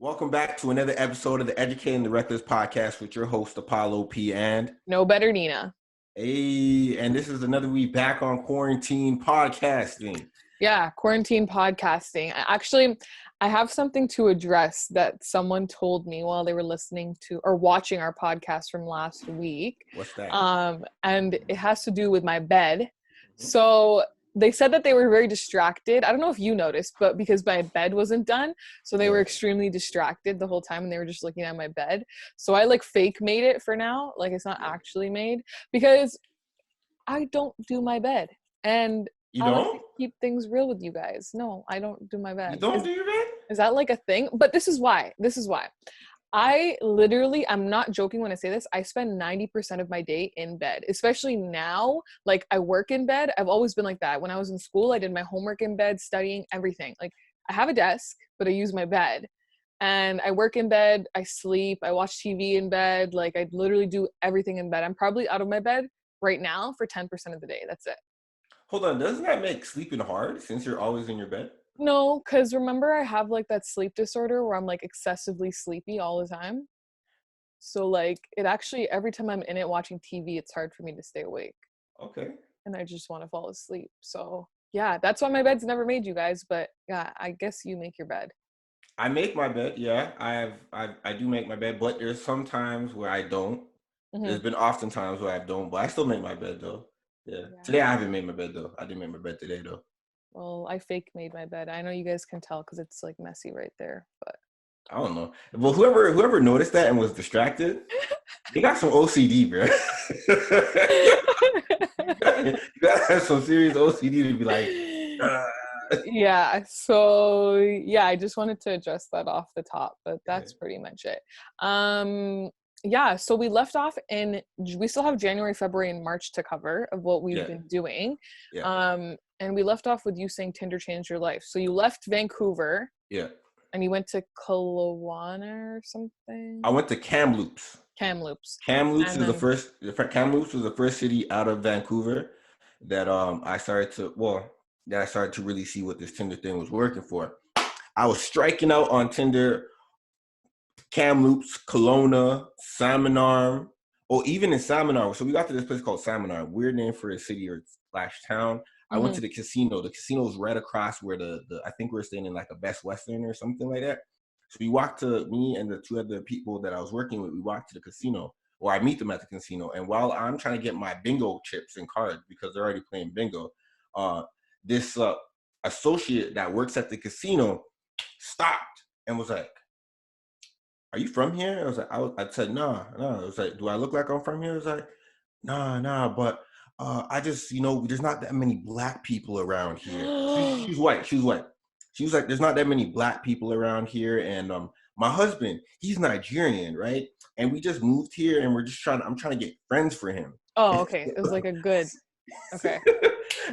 Welcome back to another episode of the Educating the Reckless podcast with your host, Apollo P. And No Better Nina. hey, and this is another week back on quarantine podcasting. Yeah, quarantine podcasting. I have something to address that someone told me while they were listening to or watching our podcast from last week. What's that? And it has to do with my bed. So they said that they were very distracted. I don't know if you noticed, but because my bed wasn't done, so they were extremely distracted the whole time and they were just looking at my bed. So I fake made it for now. It's not actually made because I don't do my bed. And You I like don't? to keep things real with you guys. No, I don't do my bed. You don't do your bed? Is that a thing? But this is why. I'm not joking when I say this. I spend 90% of my day in bed, especially now. I work in bed. I've always been like that. When I was in school, I did my homework in bed, studying, everything. I have a desk, but I use my bed. And I work in bed, I sleep, I watch TV in bed. I literally do everything in bed. I'm probably out of my bed right now for 10% of the day. That's it. Hold on, doesn't that make sleeping hard since you're always in your bed? No, because remember I have that sleep disorder where I'm excessively sleepy all the time. So it actually, every time I'm in it watching TV, it's hard for me to stay awake. Okay. And I just want to fall asleep. So yeah, that's why my bed's never made, you guys. But yeah, I guess you make your bed. I make my bed, yeah. I do make my bed, but there's some times where I don't. Mm-hmm. There's been often times where I don't, but I still make my bed though. Yeah. Today I haven't made my bed though. I didn't make my bed today though. Well, I fake made my bed. I know you guys can tell because it's messy right there, but I don't know. Well, whoever noticed that and was distracted, they got some OCD, bro. You gotta have some serious OCD to be like. Yeah. So yeah, I just wanted to address that off the top, but that's pretty much it. Yeah. So we left off we still have January, February, and March to cover of what we've been doing. Yeah. And we left off with you saying Tinder changed your life. So you left Vancouver. Yeah. And you went to Kelowna or something? I went to Kamloops. Kamloops. Kamloops was the first city out of Vancouver that I started to really see what this Tinder thing was working for. I was striking out on Tinder, Kamloops, Kelowna, Salmon Arm, or even in Salmon Arm. So we got to this place called Salmon Arm, weird name for a city or / town. I went to the casino. The casino was right across where I think we were staying in a Best Western or something like that. So me and the two other people that I was working with, we walked to the casino, or I meet them at the casino. And while I'm trying to get my bingo chips and cards because they're already playing bingo, this associate that works at the casino stopped and was like, "Are you from here?" I was like, I said, "No." I was like, "Do I look like I'm from here?" I was like, "Nah, but I just, there's not that many black people around here." She's white. She was like, "There's not that many black people around here, and my husband, he's Nigerian, right? And we just moved here, and I'm trying to get friends for him." Oh, okay. It was a good. Okay.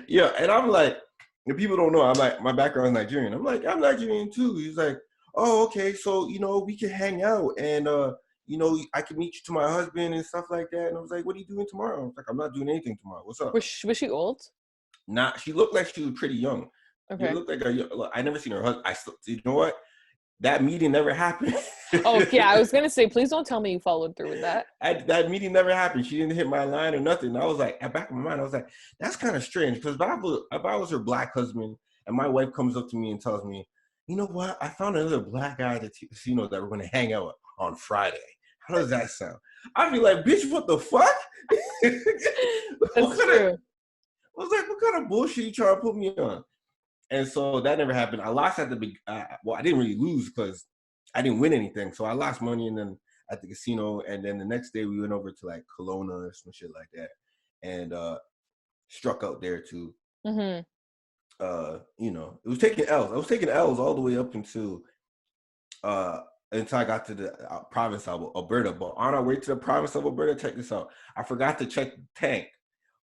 Yeah, and I'm like, if people don't know, I'm like, my background is Nigerian. I'm like, I'm Nigerian too. He's like, "Oh, okay, so we can hang out, and I can meet you to my husband and stuff like that." And I was like, "What are you doing tomorrow?" I was like, "I'm not doing anything tomorrow. What's up?" Was she old? Nah, she looked like she was pretty young. Okay. She looked like I never seen her husband. You know what? That meeting never happened. Oh yeah, I was gonna say, please don't tell me you followed through with that. That meeting never happened. She didn't hit my line or nothing. I was like, at the back of my mind, I was like, that's kind of strange, because if I was her black husband and my wife comes up to me and tells me, "You know what? I found another black guy at the casino that we're going to hang out on Friday." How does that sound? I'd be like, "Bitch, what the fuck?" That's true. I was like, "What kind of bullshit you trying to put me on?" And so that never happened. I lost at the big. Well, I didn't really lose because I didn't win anything. So I lost money, and then at the casino, and then the next day we went over to Kelowna or some shit like that, and struck out there too. Mm-hmm. It was taking L's. I was taking L's all the way up until I got to the province of Alberta. But on our way to the province of Alberta, check this out. I forgot to check the tank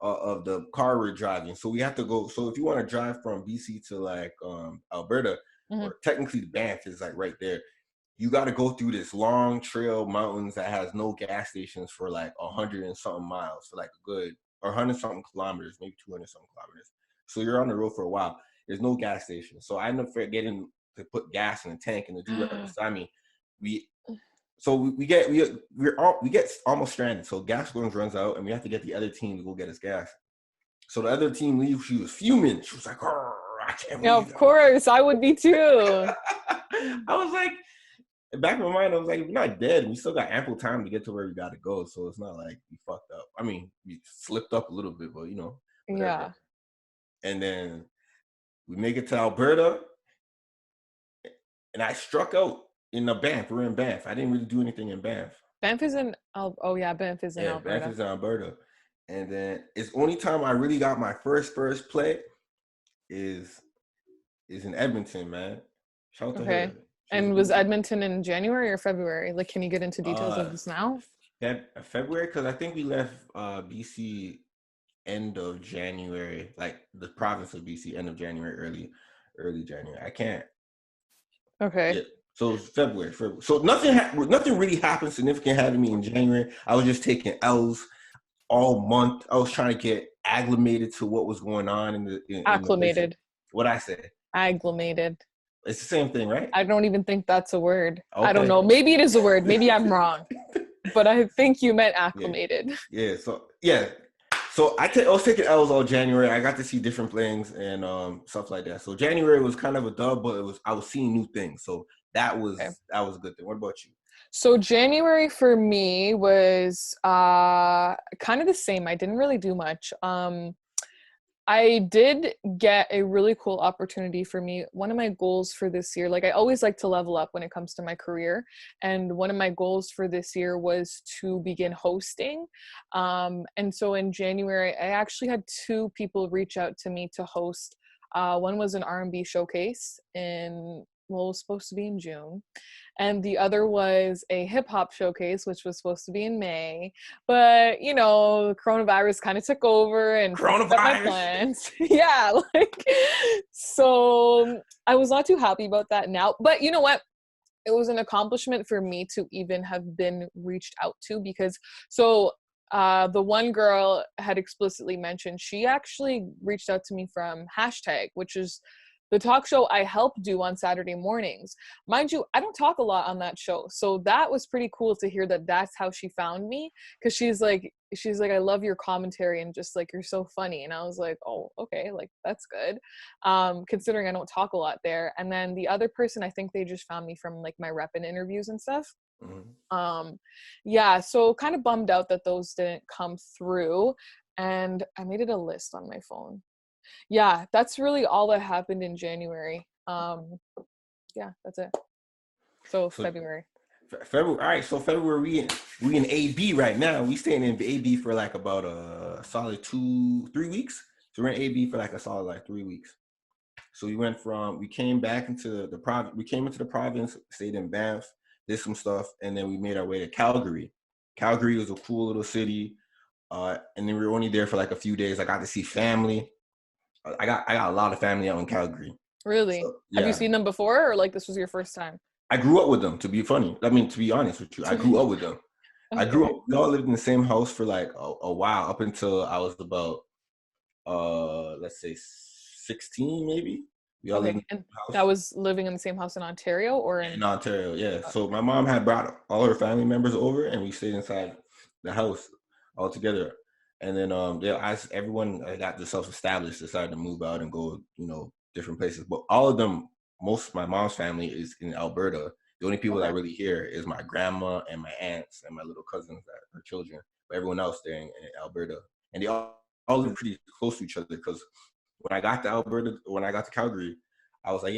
of the car we're driving. So we have to go. So if you want to drive from BC to Alberta, or technically the Banff is right there, you got to go through this long trail mountains that has no gas stations for 100 and something miles, for a good, or 100 something kilometers, maybe 200 something kilometers. So you're on the road for a while. There's no gas station. So I ended up forgetting to put gas in the tank, and the dude right beside me we we get almost stranded. So gas runs out, and we have to get the other team to go get us gas. So the other team leaves. She was fuming. She was like, I can't Yeah, believe of course. I would be too. I was like, back in my mind, I was like, we're not dead. We still got ample time to get to where we got to go. So it's not like we fucked up. I mean, we slipped up a little bit, but whatever. Yeah. And then we make it to Alberta, and I struck out in the Banff. We're in Banff. I didn't really do anything in Banff. Banff is in Banff is in Alberta. Banff is in Alberta. And then it's only time I really got my first play is in Edmonton, man. Shout out to her. And was Edmonton in January or February? Like, can you get into details of this now? February, because I think we left BC end of January, like the province of BC end of January, early January. I can't. Okay. Yeah. So it's February. So nothing really happened significant happened to me in January. I was just taking L's all month. I was trying to get acclimated to what was going on acclimated. What I say? Acclimated. It's the same thing, right? I don't even think that's a word. Okay. I don't know. Maybe it is a word. Maybe I'm wrong. But I think you meant acclimated. Yeah. So I was taking L's all January. I got to see different things and stuff like that. So January was kind of a dub, but I was seeing new things. So that was a good thing. What about you? So January for me was kind of the same. I didn't really do much. I did get a really cool opportunity for me. One of my goals for this year, like I always like to level up when it comes to my career. And one of my goals for this year was to begin hosting. And so in January, I actually had 2 people reach out to me to host. One was an R&B showcase it was supposed to be in June. And the other was a hip hop showcase, which was supposed to be in May. But, coronavirus kind of took over and fucked up my plans. Yeah. So I was not too happy about that now. But you know what? It was an accomplishment for me to even have been reached out to because the one girl had explicitly mentioned she actually reached out to me from Hashtag, which is the talk show I help do on Saturday mornings. Mind you, I don't talk a lot on that show. So that was pretty cool to hear that that's how she found me. Cause she's like, I love your commentary and just like, you're so funny. And I was like, oh, okay. Like that's good. Considering I don't talk a lot there. And then the other person, I think they just found me from like my rep and interviews and stuff. Mm-hmm. So kind of bummed out that those didn't come through. And I made it a list on my phone. Yeah, that's really all that happened in January. That's it. So February. All right, so February we in AB right now. We staying in AB for like about a solid 2-3 weeks. So we're in AB for like a solid like 3 weeks. So we came back into the province. We came into the province, stayed in Banff, did some stuff, and then we made our way to Calgary. Calgary was a cool little city, and then we were only there for like a few days. I got to see family. I got a lot of family out in Calgary. Really? So, yeah. Have you seen them before, or like this was your first time? I grew up with them. To be honest with you, I grew up with them. Okay. We all lived in the same house for like a while, up until I was about, let's say 16 maybe. We all lived in the same house. That was living in the same house in Ontario, or in Ontario, yeah. Okay. So my mom had brought all her family members over, and we stayed inside the house all together. And then everyone got themselves established, decided to move out and go, different places. But all of them, most of my mom's family is in Alberta. The only people that really here is my grandma and my aunts and my little cousins, her children. But everyone else there in Alberta. And they all live pretty close to each other because when I got to Calgary, I was like,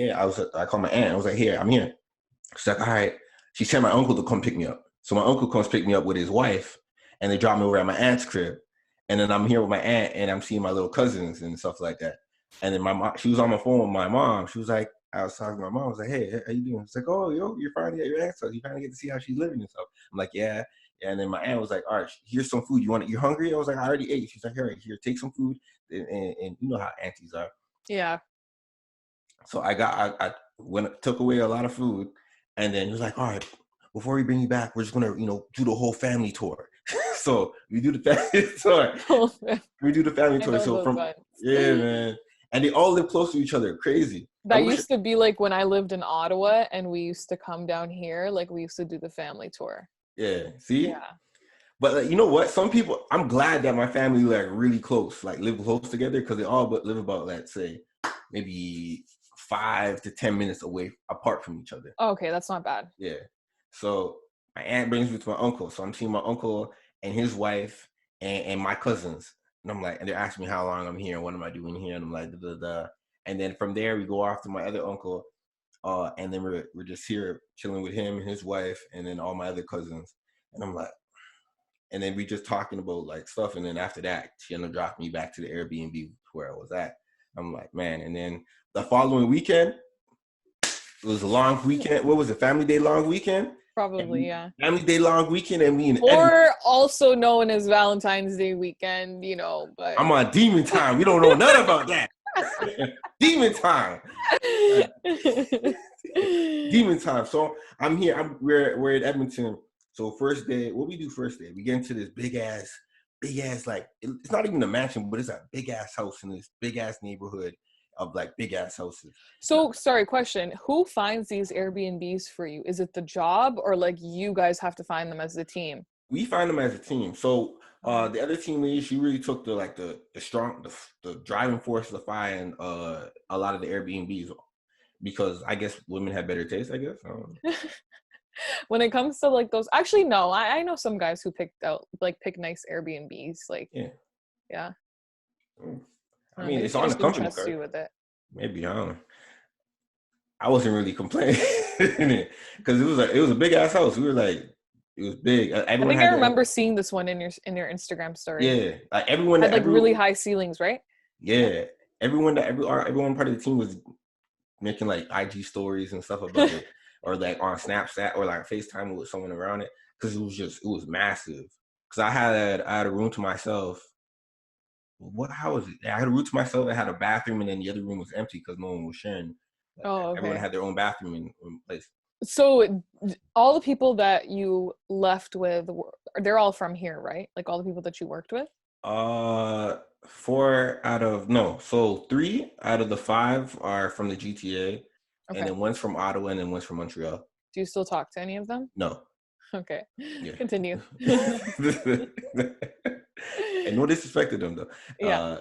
I called my aunt. I was like, here, I'm here. She's like, all right. She sent my uncle to come pick me up. So my uncle comes pick me up with his wife, and they drop me over at my aunt's crib. And then I'm here with my aunt, and I'm seeing my little cousins and stuff like that. And then my mom, she was on my phone with my mom. She was like, I was talking to my mom. I was like, hey, how you doing? She's like, oh, you're finally at your aunt's house. You finally get to see how she's living and stuff. I'm like, yeah. And then my aunt was like, all right, here's some food. You're hungry? I was like, I already ate. She's like, all right, here, take some food. And you know how aunties are. Yeah. So I took away a lot of food. And then he was like, all right, before we bring you back, we're just going to, do the whole family tour. So we do the family tour. We do the family tour. So man. and they all live close to each other. Crazy. I That wish. used to be like when I lived in Ottawa and we used to come down here, like we used to do the family tour. Yeah. See. Yeah. But like, you know what? Some people, I'm glad that my family like really close, like live close together, because they all but live about, let's say, maybe 5 to 10 minutes away apart from each other. Oh, okay, that's not bad. Yeah. So my aunt brings me to my uncle. So I'm seeing my uncle and his wife and my cousins. And I'm like, and they're asking me how long I'm here and what am I doing here? And I'm like, da, da, da. And then from there we go off to my other uncle. And then we're just here chilling with him and his wife and then all my other cousins. And I'm like, and then we just talking about like stuff. And then after that, she ended up dropping me back to the Airbnb where I was at. I'm like, man. And then the following weekend, it was a long weekend. What was it? Family Day long weekend? Probably, yeah. Family Day long weekend, and me and Edmund. Or also known as Valentine's Day weekend, you know, but I'm on demon time. We don't know nothing about that. Demon time. Demon time. So I'm here. We're in Edmonton. So first day, what we do first day? We get into this big ass, like it's not even a mansion, but it's a big ass house in this big ass neighborhood of like big ass houses. So, sorry, question. Who finds these Airbnbs for you? Is it the job or like you guys have to find them as a team? We find them as a team. So the other team lead, she really took the strong the driving force to find a lot of the Airbnbs, because I guess women have better taste, I guess. When it comes to like those, actually, no, I know some guys who pick nice Airbnbs. Like, Yeah. yeah. I mean, Maybe it's she on the just didn't company trust card. you with it. Maybe, I don't know. I wasn't really complaining because it was a big ass house. We were like, it was big. I Everyone think I had their own. remember seeing this one in your Instagram story. Yeah, like everyone Had that like really high ceilings, right? yeah, everyone part of the team was making like IG stories and stuff about it, or like on Snapchat or like FaceTime with someone around it, because it was massive. Because I had a room to myself. How was it? I had a room to myself. I had a bathroom, and then the other room was empty because no one was sharing. Oh, Everyone okay. had their own bathroom in place. So all the people that you left with, they're all from here, right? Like all the people that you worked with? Uh, four out of no, so three out of the five are from the GTA, and Okay. then one's from Ottawa, and then one's from Montreal. Do you still talk to any of them? No, Okay. yeah. Continue. And no disrespect to them though. Yeah.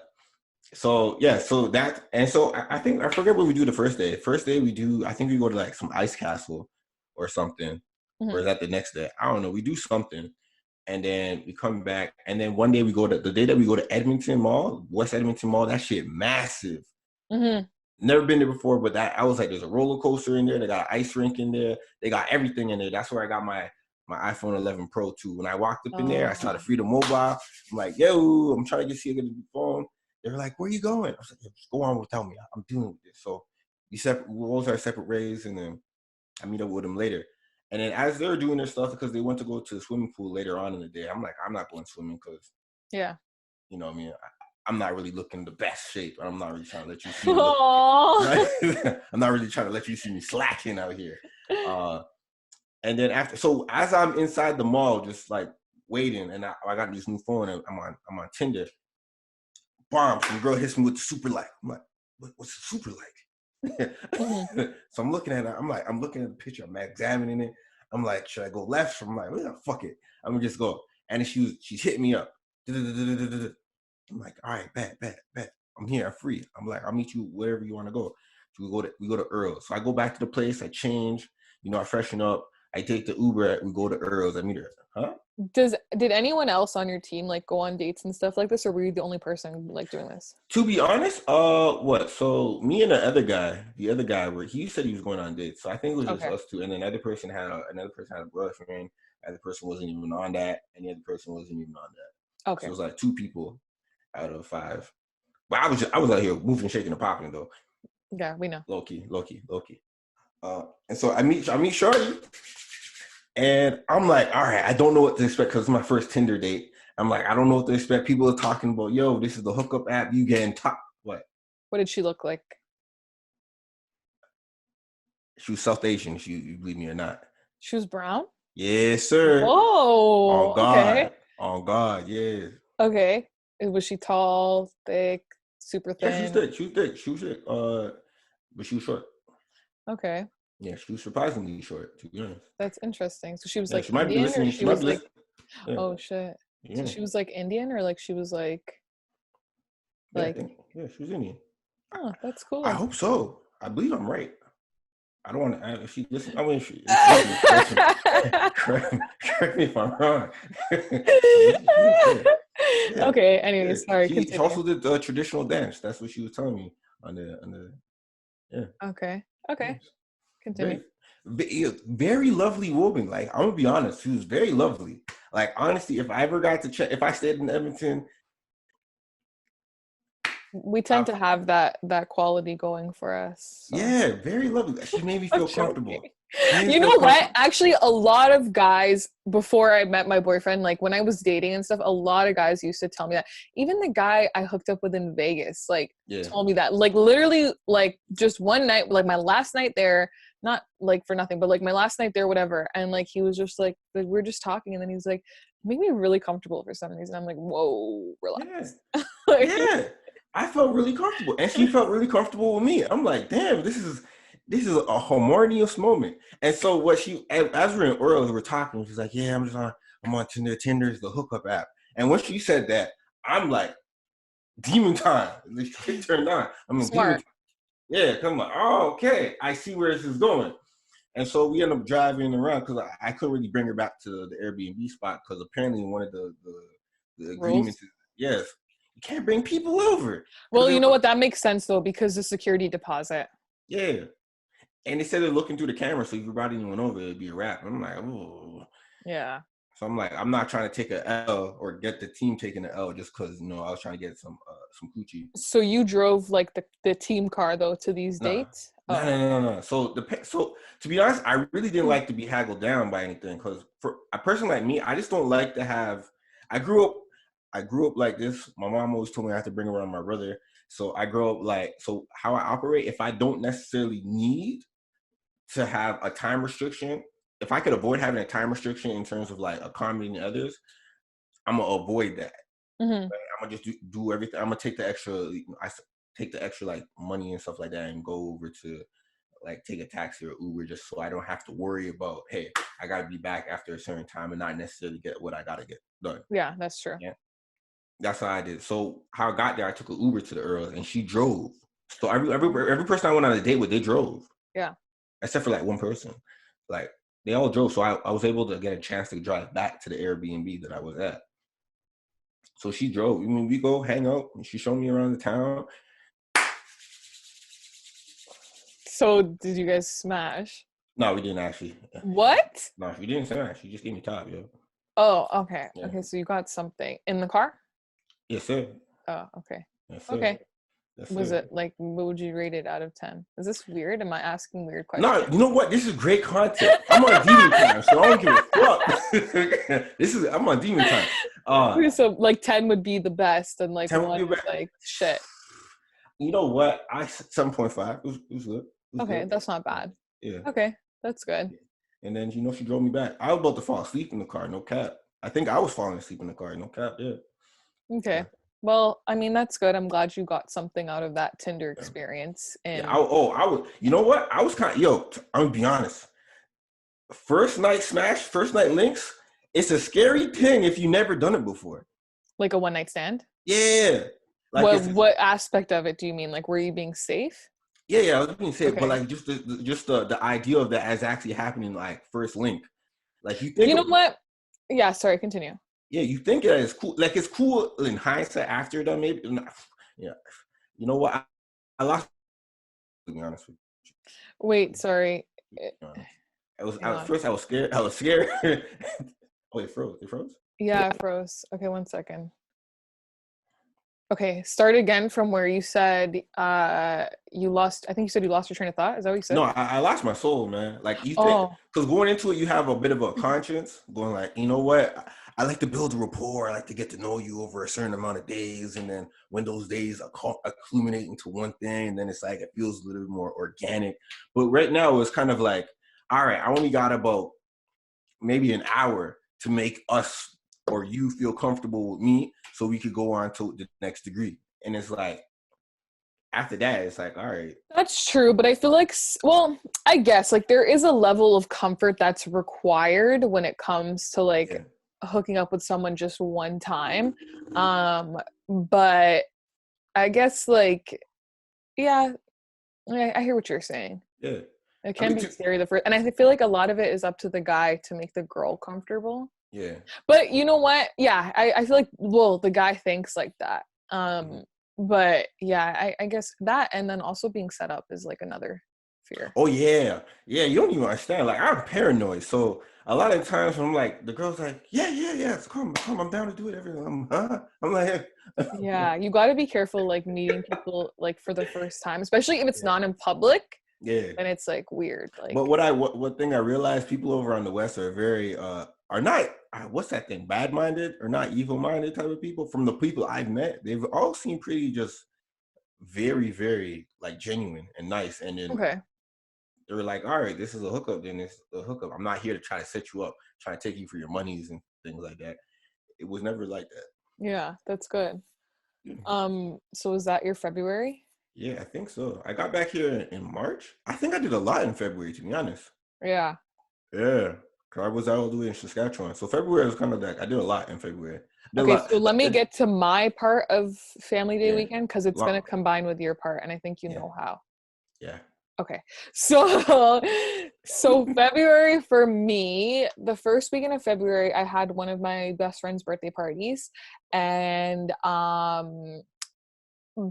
So yeah, so that and so I think I forget what we do the first day. First day we do, I think we go to like some ice castle or something, or Mhm. is that the next day? I don't know. We do something, and then we come back, and then one day we go to the day that we go to Edmonton Mall, West Edmonton Mall. That shit massive. Mhm. Never been there before, but that I was like, there's a roller coaster in there. They got an ice rink in there. They got everything in there. That's where I got my iPhone 11 Pro too. When I walked up in there, I saw the Oh. Freedom Mobile. I'm like, yo, I'm trying to see a good phone. They were like, where are you going? I was like, just go on without me. I'm dealing with this. So we rolls our separate ways, and then I meet up with them later. And then as they're doing their stuff, because they went to go to the swimming pool later on in the day, I'm like, I'm not going swimming because, Yeah. you know what I mean? I'm not really looking the best shape. I'm not really trying to let you see me look. Aww. I'm not really trying to let you see me slacking out here. And then after, so as I'm inside the mall, just like waiting, and I got this new phone, and I'm on Tinder. Bomb! Some girl hits me with the super like. I'm like, what's the super like? Mhm. So I'm looking at it. I'm looking at the picture. I'm examining it. I'm like, should I go left? So I'm like, well, fuck it. I'm gonna just go. And she's hitting me up. I'm like, all right, bet. I'm here. I'm free. I'm like, I'll meet you wherever you want to go. So we go to Earl's. So I go back to the place. I change. I freshen up. I take the Uber. We go to Earl's. I meet her. Huh? Did anyone else on your team like go on dates and stuff like this, or were you the only person like doing this? To be honest, what? So me and the other guy, where he said he was going on dates. So I think it was just Okay. us two, and then another person had a girlfriend. The other person wasn't even on that, and the other person wasn't even on that. So Okay. it was like two people out of five. But I was out here moving, shaking, and popping though. Yeah, we know. Low key. And so I meet Shorty, and I'm like, all right, I don't know what to expect because it's my first Tinder date. I'm like, I don't know what to expect. People are talking about, yo, this is the hookup app. You getting top what? What did she look like? She was South Asian. You believe me or not? She was brown? Yes, sir. On Whoa. Okay. God. On God. Yeah. Okay. Was she tall, thick? super Yeah, she was thin. thick. She was thick. She was thick. But she was short. Okay, Yeah, she was surprisingly short, to be honest. that's interesting. So she was Yeah, like she might be Indian, or listening. she She might was be like, listening. Yeah, oh shit. So yeah, she was like Indian, or like she was yeah. I like, think yeah, she was Indian. oh, that's I cool. hope so. I believe I'm right. I don't want to. If she listen, I mean, if she listens, correction, correct me if I'm wrong. Yeah, yeah, Okay. yeah. Anyway, sorry. She Continue. also did the traditional dance. That's what she was telling me on the. Yeah, Okay. Okay. yes. Continue. Very, very lovely woman. Like I'm gonna be honest, she was very lovely. Like honestly, if I ever got to check, if I stayed in Edmonton, We tend I, to have that quality going for us. So yeah, very lovely. She made me I'm feel joking. comfortable. She made me You feel know what? comfortable. Actually, a lot of guys, before I met my boyfriend, like when I was dating and stuff, a lot of guys used to tell me that. Even the guy I hooked up with in Vegas, like, Yeah, told me that. Like literally, like just one night, like my last night there, not like for nothing, but like my last night there, whatever. And like he was just like we're just talking, and then he was like, make me really comfortable for some reason. I'm like, whoa, yeah, relax. Like, yeah. I felt really comfortable, and she felt really comfortable with me. I'm like, damn, this is a harmonious moment. And so what as we're in Orleans, we're talking. She's like, yeah, I'm on Tinder. Tinder is the hookup app. And when she said that, I'm like, demon time. The shit turned on. I'm in demon smart. time. Yeah, come on. Oh, okay. I see where this is going. And so we end up driving around because I couldn't really bring her back to the Airbnb spot because apparently one of the agreements Rules. is yes, you can't bring people over because Well, you know what? That makes sense though, because the security deposit. yeah, and they said they're looking through the camera, so if you brought anyone over, it'd be a wrap. I'm like, oh. Yeah. So I'm like, I'm not trying to take a L or get the team taking an L just because I was trying to get some coochie. So you drove like the team car though to these No, dates? no, Oh, no, no, okay. no. So to be honest, I really didn't like to be haggled down by anything because for a person like me, I just don't like to have. I grew up, I grew up like this. My mom always told me I have to bring around my brother. So I grew up like so. How I operate, if I don't necessarily need to have a time restriction, if I could avoid having a time restriction in terms of like accommodating others, I'm gonna avoid that. Mm-hmm. I'm gonna just do everything. I'm gonna take the extra. Take the extra like money and stuff like that and go over to like take a taxi or Uber just so I don't have to worry about, hey, I gotta be back after a certain time and not necessarily get what I gotta get done. Yeah, that's true. Yeah. That's how I did. So how I got there, I took an Uber to the Earls and she drove. So every person I went on a date with, they drove. Yeah. Except for like one person. Like they all drove. So I was able to get a chance to drive back to the Airbnb that I was at. So she drove. I mean, we go hang out and she showed me around the town. So did you guys smash? No, we didn't actually. What? No, we didn't smash. She just gave me top, yo. Oh, okay. Yeah. Okay, so you got something in the car? Yes, sir. Oh, okay. Yes, sir. Okay. Yes, Was sir. it like, what would you rate it out of 10? Is this weird? Am I asking weird No, questions? you know what? This is great content. I'm on demon time, so I don't give a fuck. I'm on demon time. Okay, so like 10 would be the best, and like 10 would 1 be is back. like shit. You know what? 7.5. It was good. It was Okay, good. that's not bad. Yeah. Okay, that's good. And then she drove me back. I was about to fall asleep in the car, no cap. I think I was falling asleep in the car, no cap. Yeah. Okay. Yeah. Well, I mean, that's good. I'm glad you got something out of that Tinder Yeah. experience. Yeah. And I was. You know what? I was kind of I'm gonna be honest. First night smash, first night links. It's a scary thing if you never done it before. like a one night stand? Yeah. Like What aspect of it do you mean? Like, were you being safe? I was being said, but Okay. like just the idea of that as actually happening, like first link. Like you think You know of what? Yeah, sorry, continue. yeah, you think that it's cool. Like it's cool in hindsight after that, maybe. Yeah. You know what? I lost. To be honest with Wait, sorry. you. Hang on. First I was scared. I was scared. Oh, it froze. It froze. Yeah, I froze. Okay, 1 second. Okay, start again from where you said you lost. I think you said you lost your train of thought. Is that what you No, said? I lost my soul, man. Like you think, Oh, because going into it, you have a bit of a conscience, going like, you know what? I like to build a rapport. I like to get to know you over a certain amount of days, and then when those days accumulate into one thing, and then it's like it feels a little bit more organic. But right now, it's kind of like, all right, I only got about maybe an hour to make us or you feel comfortable with me, so we could go on to the next degree. And it's like after that, it's like, all right. That's true, but I feel like, well, I guess like there is a level of comfort that's required when it comes to like Yeah. hooking up with someone just one time. But I guess like, yeah, I hear what you're saying. Yeah. It I can mean, be scary the first, and I feel like a lot of it is up to the guy to make the girl comfortable. yeah. But you know what? Yeah, I feel like, well, the guy thinks like that. Mhm. But yeah, I guess that, and then also being set up is like another fear. Oh yeah, yeah. You don't even understand. Like I'm paranoid, so a lot of times I'm like, the girl's like, yeah, yeah, yeah. It's come, come. I'm down to do it. Everything. I'm like, Yeah, you got to be careful like meeting people like for the first time, especially if it's yeah, not in public, yeah. and it's like weird. But Like, what thing I realized, people over on the West are very are not what's that thing, bad minded or not evil minded type of people. From the people I've met, they've all seemed pretty just very very like genuine and nice. And then okay, they were like, all right, this is a hookup. Then it's a hookup. I'm not here to try to set you up, try to take you for your monies and things like that. It was never like that. yeah, that's good. Yeah, So is that your February? yeah, I think so. I got back here in March. I think I did a lot in February, to be honest. Yeah. Yeah, cause I was out all the way in Saskatchewan. So February was kind of like I did a lot in February. I did a Okay, lot. so let me get to my part of Family Day Yeah, weekend because it's gonna long. combine with your part, and I think you Yeah, know how. yeah. Okay. So so February for me, the first weekend of February, I had one of my best friend's birthday parties, and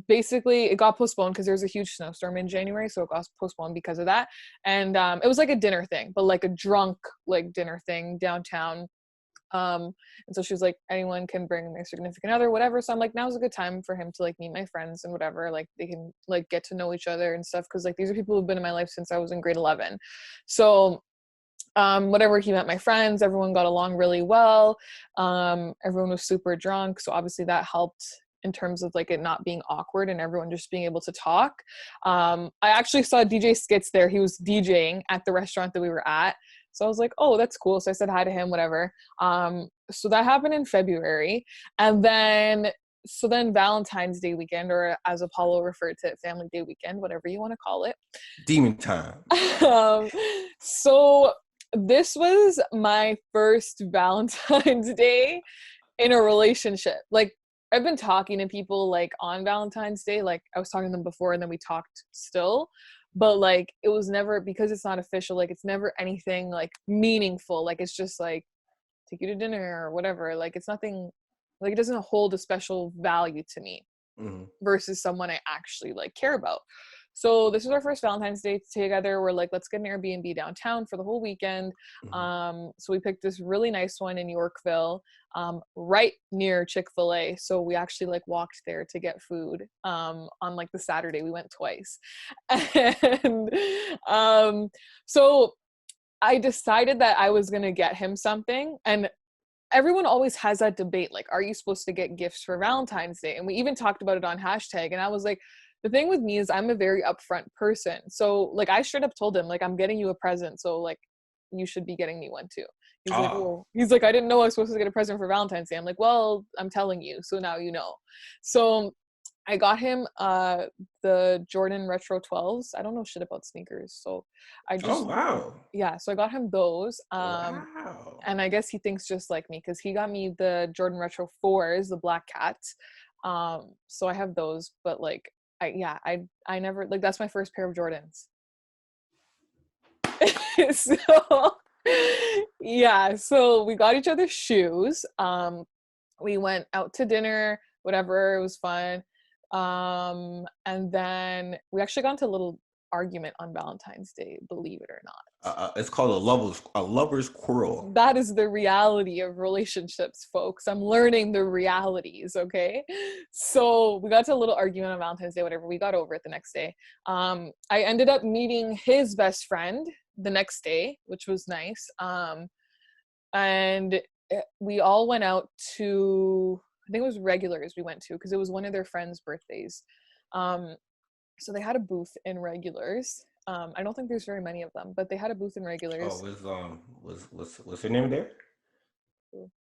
basically it got postponed because there was a huge snowstorm in January, so it got postponed because of that. And it was like a dinner thing, but like a drunk like dinner thing downtown. And so she was like, anyone can bring their significant other, whatever. So I'm like, now's a good time for him to like meet my friends and whatever. Like they can like get to know each other and stuff. Cause like these are people who've been in my life since I was in grade 11. So whatever, he met my friends, everyone got along really well. Everyone was super drunk. So obviously that helped in terms of like it not being awkward and everyone just being able to talk. I actually saw DJ Skits there. He was DJing at the restaurant that we were at. So I was like, oh, that's cool. So I said hi to him, whatever. So that happened in February. And then so then Valentine's Day weekend, or as Apollo referred to it, Family Day weekend, whatever you want to call it. Demon time. um, so this was my first Valentine's Day in a relationship. Like I've been talking to people like on Valentine's Day, like I was talking to them before and then we talked still, but like it was never, because it's not official, like it's never anything like meaningful. Like it's just like take you to dinner or whatever. Like it's nothing, like it doesn't hold a special value to me Hmm. versus someone I actually like care about. So this was our first Valentine's Day together. We're like, let's get an Airbnb downtown for the whole weekend. Hmm. So we picked this really nice one in Yorkville, right near Chick-fil-A. So we actually like walked there to get food. On like the Saturday, we went twice. And so I decided that I was gonna get him something. And everyone always has that debate, like, are you supposed to get gifts for Valentine's Day? And we even talked about it on hashtag. And I was like, the thing with me is I'm a very upfront person. So like I straight up told him, like, I'm getting you a present. So like you should be getting me one too. He's like, Ah, well, he's like, I didn't know I was supposed to get a present for Valentine's Day. I'm like, well, I'm telling you. So now you know. So I got him the Jordan Retro 12s. I don't know shit about sneakers. So I oh just wow, yeah, so I got him those. wow. And I guess he thinks just like me because he got me the Jordan Retro 4s, the black cats. So I have those, but like I never, like, that's my first pair of Jordans. So yeah, so we got each other shoes. We went out to dinner, whatever, it was fun. And then we actually got into a little argument on Valentine's Day, believe it or not. It's called a lover's quarrel. That is the reality of relationships, folks. I'm learning the realities, okay? So we got to a little argument on Valentine's Day, whatever. We got over it the next day. I ended up meeting his best friend the next day, which was nice. And we all went out to, I think it was Regulars we went to because it was one of their friends' birthdays. Um, so they had a booth in Regulars. I don't think there's very many of them, but they had a booth in Oh, Regulars. what's her name there? Who-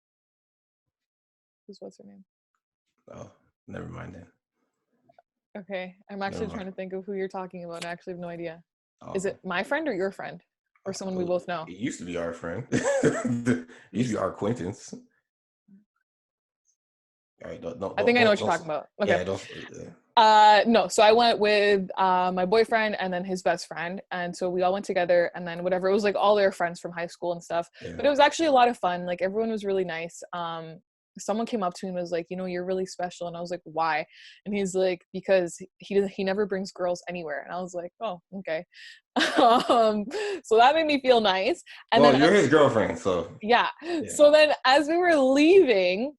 what's her name? Oh, never mind then. Okay, I'm Never actually mind. trying to think of who you're talking about. I actually have no idea. Is Oh, it my friend or your friend? Or someone we both know? it used to be our friend. It used to be our acquaintance. All right, I think I know what you're don't. talking about. Okay. Yeah, don't. No, so I went with my boyfriend and then his best friend, and so we all went together, and then whatever, it was like all their friends from high school and stuff, Yeah. but it was actually a lot of fun. Like everyone was really nice. Someone came up to me and was like, you know, you're really special, and I was like, why? And he's like, because he never brings girls anywhere, and I was like, oh, okay. So that made me feel nice. And Well, then you're his girlfriend, so yeah, yeah. so then as we were leaving,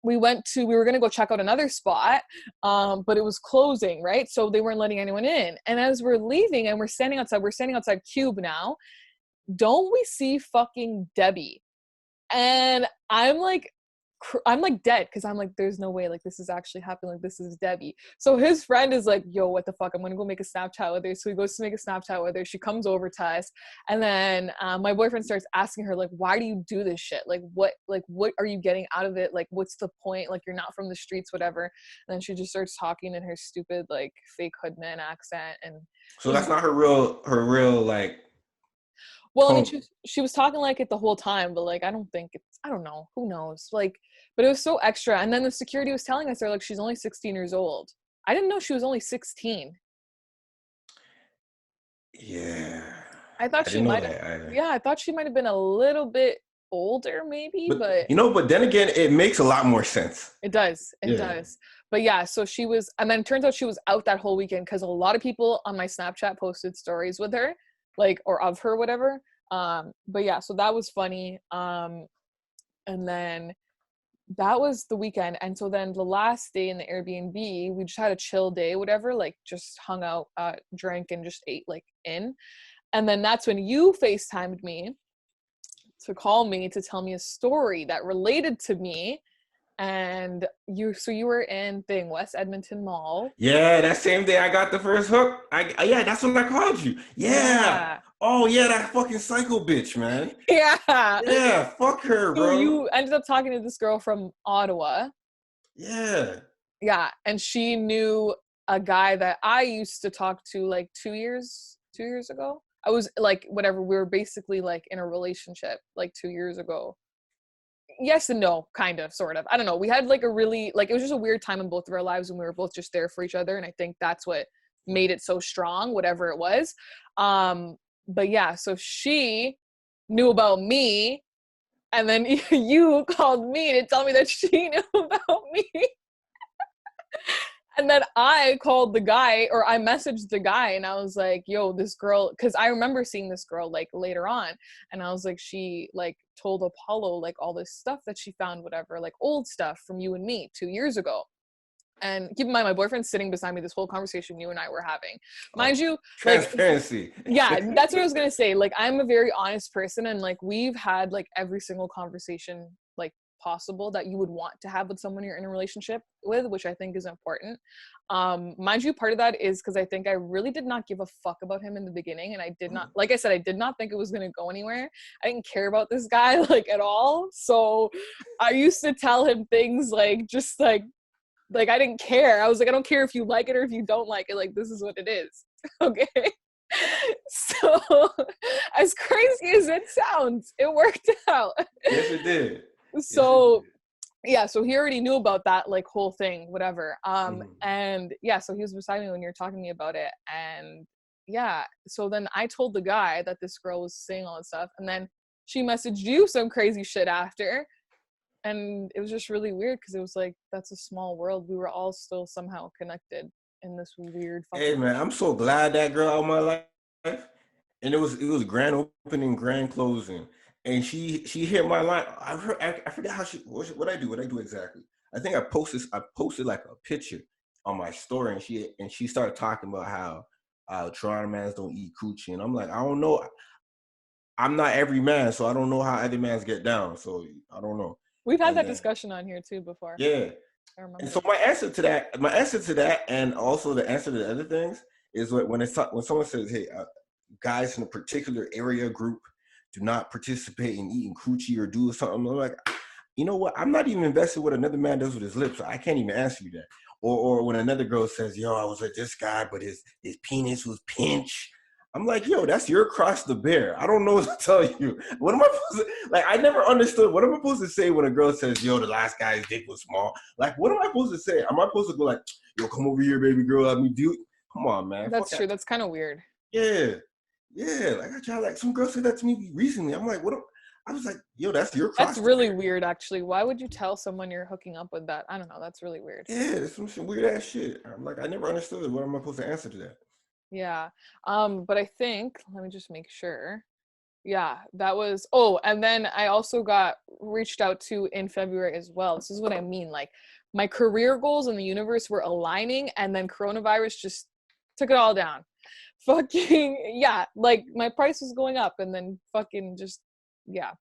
we were going to go check out another spot, but it was closing, right? So they weren't letting anyone in. And as we're leaving and we're standing outside Cube now, don't we see fucking Debbie? And I'm like dead, because I'm like, there's no way, like, this is actually happening, like, this is Debbie. So his friend is like, yo, what the fuck, I'm gonna go make a Snapchat with her. So he goes to make a Snapchat with her. She comes over to us, and then my boyfriend starts asking her, like, why do you do this shit? Like what are you getting out of it? Like, what's the point? Like, you're not from the streets, whatever. And then she just starts talking in her stupid, like, fake hoodman accent, and it So was that's not her real like well, I mean, tone. she was talking like it the whole time, but like I don't know, who knows? Like, but it was so extra. And then the security was telling us they're like, she's only 16 years old. I didn't know she was only 16. Yeah, I thought I she didn't know might have, that either. yeah, I thought she might have been a little bit older, maybe, But but but then again, it makes a lot more sense. it does. It Yeah. does. But yeah, so she was, and then it turns out she was out that whole weekend, because a lot of people on my Snapchat posted stories with her, like, or of her, whatever. But yeah, so that was funny. And then that was the weekend. And so then the last day in the Airbnb, we just had a chill day, whatever, like just hung out, drank, and just ate like in. And then that's when you FaceTimed me to call me to tell me a story that related to me. And you were in West Edmonton Mall. Yeah, that same day I got the first hook. Yeah, that's when I called you. Yeah. Yeah. Oh yeah, that fucking psycho bitch, man. Yeah. Yeah, fuck her, So bro. you ended up talking to this girl from Ottawa. Yeah. Yeah, and she knew a guy that I used to talk to like 2 years ago. I was like, whatever, we were basically like in a relationship like 2 years ago. Yes and no, kind of, sort of. I don't know. We had like a really, like, it was just a weird time in both of our lives, and we were both just there for each other. And I think that's what made it so strong, whatever it was. But yeah, so she knew about me, and then you called me to tell me that she knew about me. And then I called the guy, or I messaged the guy, and I was like, yo, this girl, because I remember seeing this girl like later on, and I was like, she like told Apollo like all this stuff that she found, whatever, like old stuff from you and me 2 years ago. And keep in mind, my boyfriend's sitting beside me this whole conversation you and I were having. Mind Oh, you, like, transparency. yeah, that's what I was gonna say. Like, I'm a very honest person, and like we've had like every single conversation like possible that you would want to have with someone you're in a relationship with, which I think is important. Mind you, part of that is because I think I really did not give a fuck about him in the beginning, and I did not, like I said, I did not think it was gonna go anywhere. I didn't care about this guy like at all. So I used to tell him things like just like I didn't care. I was like, I don't care if you like it or if you don't like it. Like, this is what it is. Okay. So, as crazy as it sounds, it worked out. Yes, it did. Yes, it So, did. yeah, so he already knew about that like whole thing, whatever. Mhm. And yeah, so he was beside me when you were talking to me about it. And yeah, so then I told the guy that this girl was saying all this stuff, and then she messaged you some crazy shit after. And it was just really weird, because it was like, that's a small world. We were all still somehow connected in this weird Hey fucking man, I'm so glad that girl out of my life. And it was grand opening, grand closing. And she hit my line. I forgot how what I do, what I do exactly. I think I posted like a picture on my story, and she started talking about how Toronto mans don't eat coochie. And I'm like, I don't know. I'm not every man, so I don't know how other mans get down. So I don't know. we've had And that discussion on here too before. yeah. I And remember. so my answer to that, and also the answer to the other things is when someone says, "Hey, guys in a particular area group do not participate in eating coochie or do something," I'm like, you know what? I'm not even invested what another man does with his lips, so I can't even answer you that. or when another girl says, yo, I was with this guy, but his penis was pinched. I'm like, yo, that's your cross to bear. I don't know what to tell you. What am I supposed to, like, I never understood. What am I supposed to say when a girl says, yo, the last guy's dick was small? Like, what am I supposed to say? Am I supposed to go like, yo, come over here, baby girl, let me do it? Come on, man. That's Fuck true. that. That's kind of weird. Yeah. Yeah. Like, I tried, like, some girl said that to me recently. I'm like, I was like, yo, that's your cross That's to really bear. weird, actually. Why would you tell someone you're hooking up with that? I don't know. That's really weird. Yeah, there's some weird ass shit. I'm like, I never understood. What am I supposed to answer to that? Yeah. But I think, let me just make sure. Yeah, that was, oh, and then I also got reached out to in February as well. This is what I mean. Like, my career goals in the universe were aligning, and then coronavirus just took it all down. Fucking, yeah, like my price was going up, and then fucking just, yeah.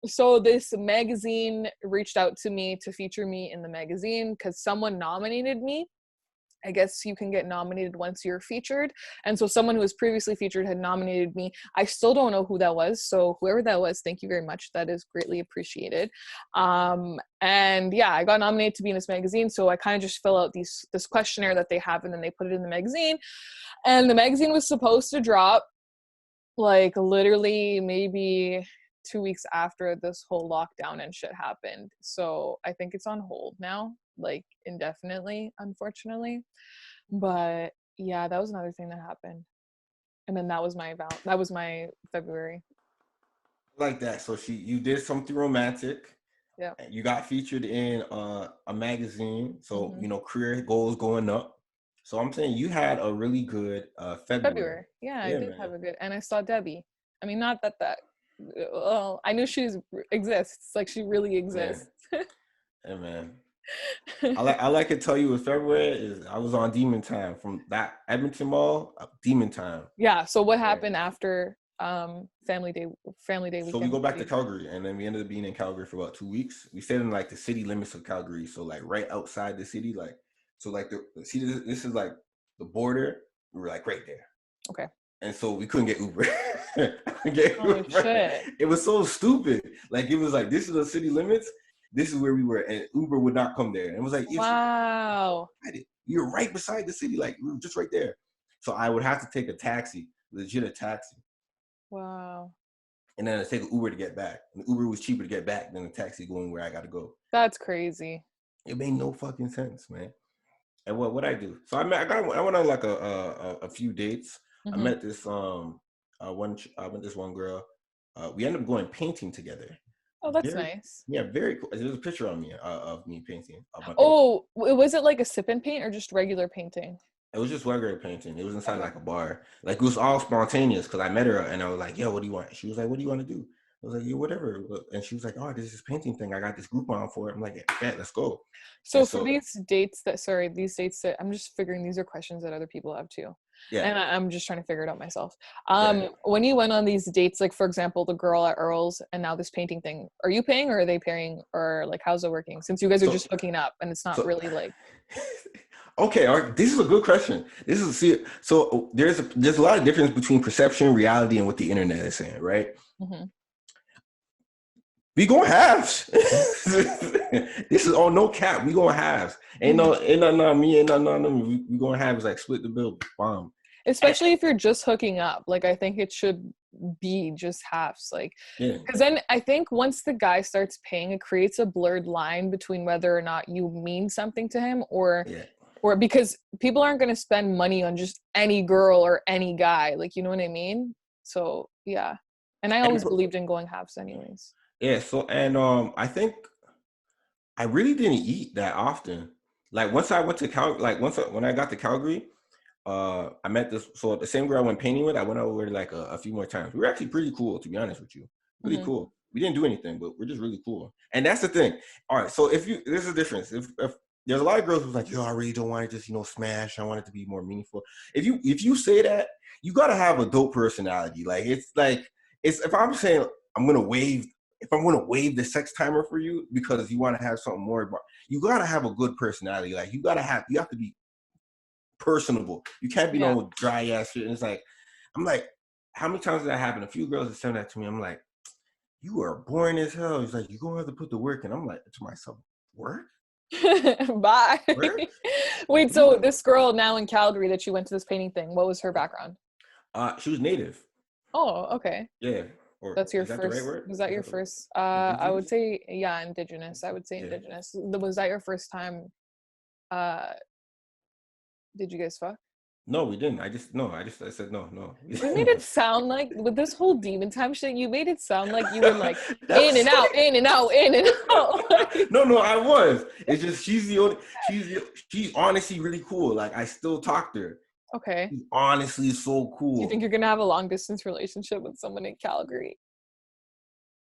So this magazine reached out to me to feature me in the magazine because someone nominated me. I guess you can get nominated once you're featured. And so someone who was previously featured had nominated me. I still don't know who that was. So whoever that was, thank you very much. That is greatly appreciated. And yeah, I got nominated to be in this magazine. So I kind of just fill out this questionnaire that they have, and then they put it in the magazine. And the magazine was supposed to drop like literally maybe 2 weeks after this whole lockdown and shit happened. So I think it's on hold now, like indefinitely, unfortunately. But yeah, that was another thing that happened. And then that was my February. Like that. So you did something romantic. Yeah. You got featured in a magazine. So, Mm-hmm. career goals going up. So I'm saying you had a really good February. February. Yeah, I Yeah, did man. have a good, and I saw Debbie. I mean, not that well, I knew she exists, like she really Yeah. exists. Yeah, man. I like to tell you with February is I was on Demon Time from that Edmonton Mall, Demon Time. Yeah, so what Yeah. happened after family day So we weekend go back to party? Calgary, and then we ended up being in Calgary for about 2 weeks. We stayed in like the city limits of Calgary, so like right outside the city, like so like see this is like the border. We were like right there, Okay. and so we couldn't get Uber. Get Oh Uber. shit. It was so stupid. Like it was like this is the city limits. This is where we were, and Uber would not come there. And it was like Wow. you're right beside the city, like we were just right there. So I would have to take a taxi, legit a taxi, Wow. and then I take an Uber to get back. And the Uber was cheaper to get back than the taxi going where I got to go. That's crazy. It made no fucking sense, man. And what I do? So I went on like a few dates. I Mm-hmm. met this I met this one girl. We ended up going painting together. Oh, that's Very nice. yeah, very cool. There's a picture on me of me painting of my painting. Oh, was it like a sip and paint or just regular painting? It was just regular painting. It was inside Okay. like a bar. Like it was all spontaneous because I met her and I was like, yo, what do you want? She was like, what do you want to do? I was like, yeah, whatever. And she was like, oh, there's this painting thing. I got this Groupon for it. I'm like, yeah, let's go. So And for so, these dates that I'm just figuring these are questions that other people have too. yeah, And I'm just trying to figure it out myself. yeah. When you went on these dates, like for example, the girl at Earl's and now this painting thing, are you paying or are they paying, or like how's it working? Since you guys are So, just hooking up and it's not so, really like, okay. All right, this is a good question. This is see. So there's a lot of difference between perception, reality, and what the internet is saying, right? mm-hmm. We going halves. This is all no cap. We going halves. Ain't nothing on me. Ain't nothing on them. We going halves. Like split the bill. Bomb. Especially if you're just hooking up. Like I think it should be just halves. Like, Yeah. because then I think once the guy starts paying, it creates a blurred line between whether or not you mean something to him Yeah. or because people aren't going to spend money on just any girl or any guy. Like, you know what I mean? So yeah. And I And always believed in going halves anyways. yeah. So I think I really didn't eat that often. Like once I went to when I got to Calgary, I met this. So the same girl I went painting with, I went over like a few more times. We were actually pretty cool, to be honest with you. Really Mm-hmm. cool. We didn't do anything, but we're just really cool. And that's the thing. All right. So there's a difference. If there's a lot of girls who's like, yo, I really don't want to just smash. I want it to be more meaningful. If you say that, you gotta have a dope personality. It's if I'm saying I'm gonna wave. If I'm gonna wave the sex timer for you because you want to have something more, you gotta have a good personality. Like you have to be personable. You can't be Yeah. no dry ass shit. And it's like, I'm like, how many times did that happen? A few girls have said that to me. I'm like, you are boring as hell. He's like, you're gonna have to put the work in. I'm like to myself, work? Bye. Where? Wait, You so went? this girl now in Calgary that you went to this painting thing, what was her background? She was native. Oh, okay. Yeah. Or That's your is that the right first, word? was that Is your that the word? first, I would Indigenous? say, yeah, indigenous. I would say Yeah. indigenous. Was that your first time, uh, did you guys fuck? No, we didn't. I said no, no. You made it sound like with this whole demon time shit, you made it sound like you were like in and That's out, in and out, in and out. Like, no, no, I was. It's just she's honestly really cool. Like I still talk to her. okay. She's honestly so Do you think cool. you're gonna have a long distance relationship with someone in Calgary?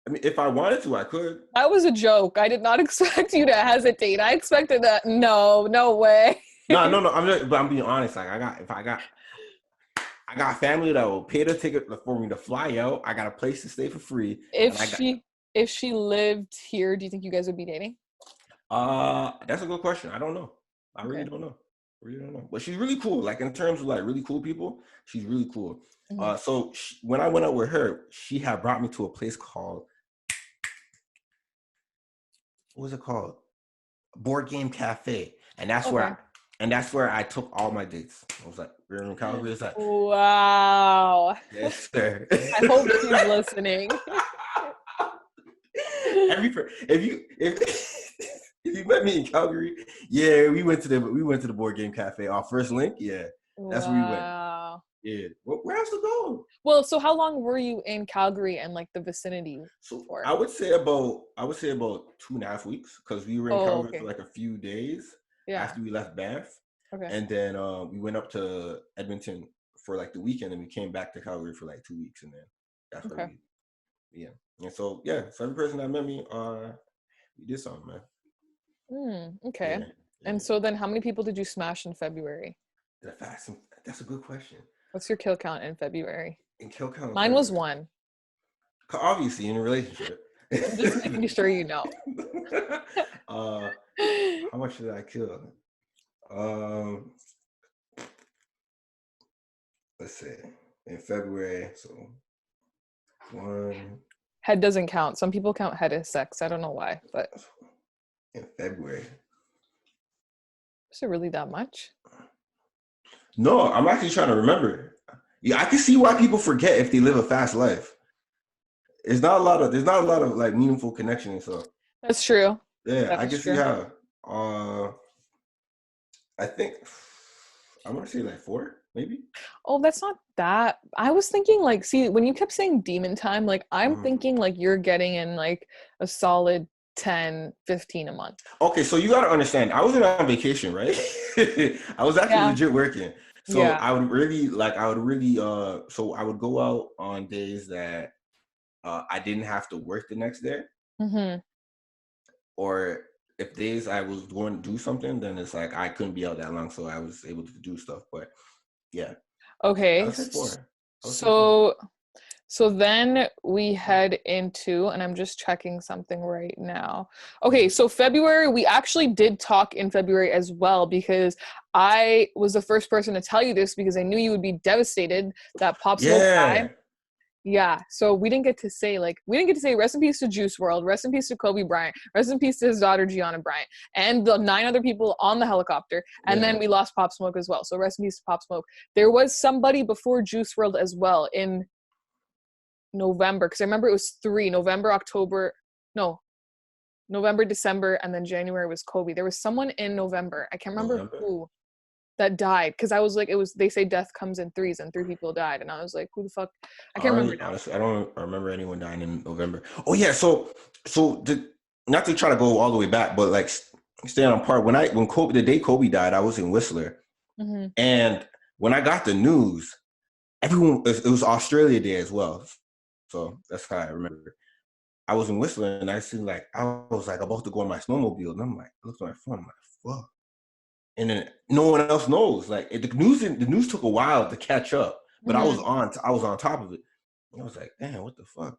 I mean, if I wanted to, I could. That was a joke. I did not expect you to hesitate. I expected that. No, no way. No, no, no. But I'm being honest. Like I got family that will pay the ticket for me to fly out. I got a place to stay for free, If and I got. she lived here, do you think you guys would be dating? That's a good question. I don't know. I really Okay. don't know. I really don't know. But she's really cool. Like in terms of like really cool people, she's really cool. Mhm. When I went out with her, she had brought me to a place called, what was it called? Board Game Cafe, Okay. and that's where I took all my dates. I was like, we're in Calgary. It's like, Wow. yes, sir. I hope she's listening. If if you met me in Calgary, yeah, we went to the Board Game Cafe. Our first link, yeah, that's where we went. Wow. Yeah, where else to go? Well, so how long were you in Calgary and like the vicinity So for? I would say about 2.5 weeks because we were in Oh, Calgary for okay. like a few days Yeah. after we left Banff, Okay. and then we went up to Edmonton for like the weekend, and we came back to Calgary for like 2 weeks, and then that's where Okay. we yeah. And so yeah, so every person that met me, we did something, man. Okay. Yeah, And yeah. so then how many people did you smash in February? That's a good question. What's your kill count in February? In kill count in Mine was February, one. obviously in a relationship. I'm just making sure you know. uh, how much did I kill? Um, let's see. In February, so one Head doesn't count. Some people count head as sex. I don't know why, but in February. is it really that much? No, I'm actually trying to remember. Yeah, I can see why people forget if they live a fast life. There's not a lot of like meaningful connection and stuff. That's true. Yeah, That I is can see true. how. I think I'm gonna say like four, maybe. Oh, that's not that. I was thinking like, see, when you kept saying demon time, like I'm Mhm. thinking like you're getting in like a solid 10, 15 a month. Okay, so you gotta understand, I wasn't on vacation, right? I was actually Yeah. legit working. So Yeah. so I would go out on days that I didn't have to work the next day, Mm-hmm. or if days I was going to do something, then it's like I couldn't be out that long, so I was able to do stuff. But yeah, I Okay. would say four. I would say four. So so then we head into, and I'm just checking something right now. Okay, Mhm. so February, we actually did talk in February as well because I was the first person to tell you this because I knew you would be devastated that Pop Smoke Yeah, died. Yeah, so we didn't get to say rest in peace to Juice World, rest in peace to Kobe Bryant, rest in peace to his daughter Gianna Bryant, and the 9 other people on the helicopter. And yeah. then we lost Pop Smoke as well. So rest in peace to Pop Smoke. There was somebody before Juice World as well in November because I remember it was three November, October, no, November, December, and then January was Kobe. There was someone in November. I can't remember November. who that died because I was like, it was they say death comes in threes and three people died, and I was like, who the fuck? I can't remember now. Honestly, I don't remember anyone dying in November. Oh yeah, not to try to go all the way back, but like staying on part. When Kobe, the day Kobe died, I was in Whistler, Mm-hmm. and when I got the news, everyone it was Australia Day as well, so that's how I remember. I was in Whistler, and I was like about to go on my snowmobile, and I'm like, I looked at my phone, I'm like, fuck, and then no one else knows. Like the news took a while to catch up, but Mm-hmm. I was on top of it. And I was like, damn, what the fuck?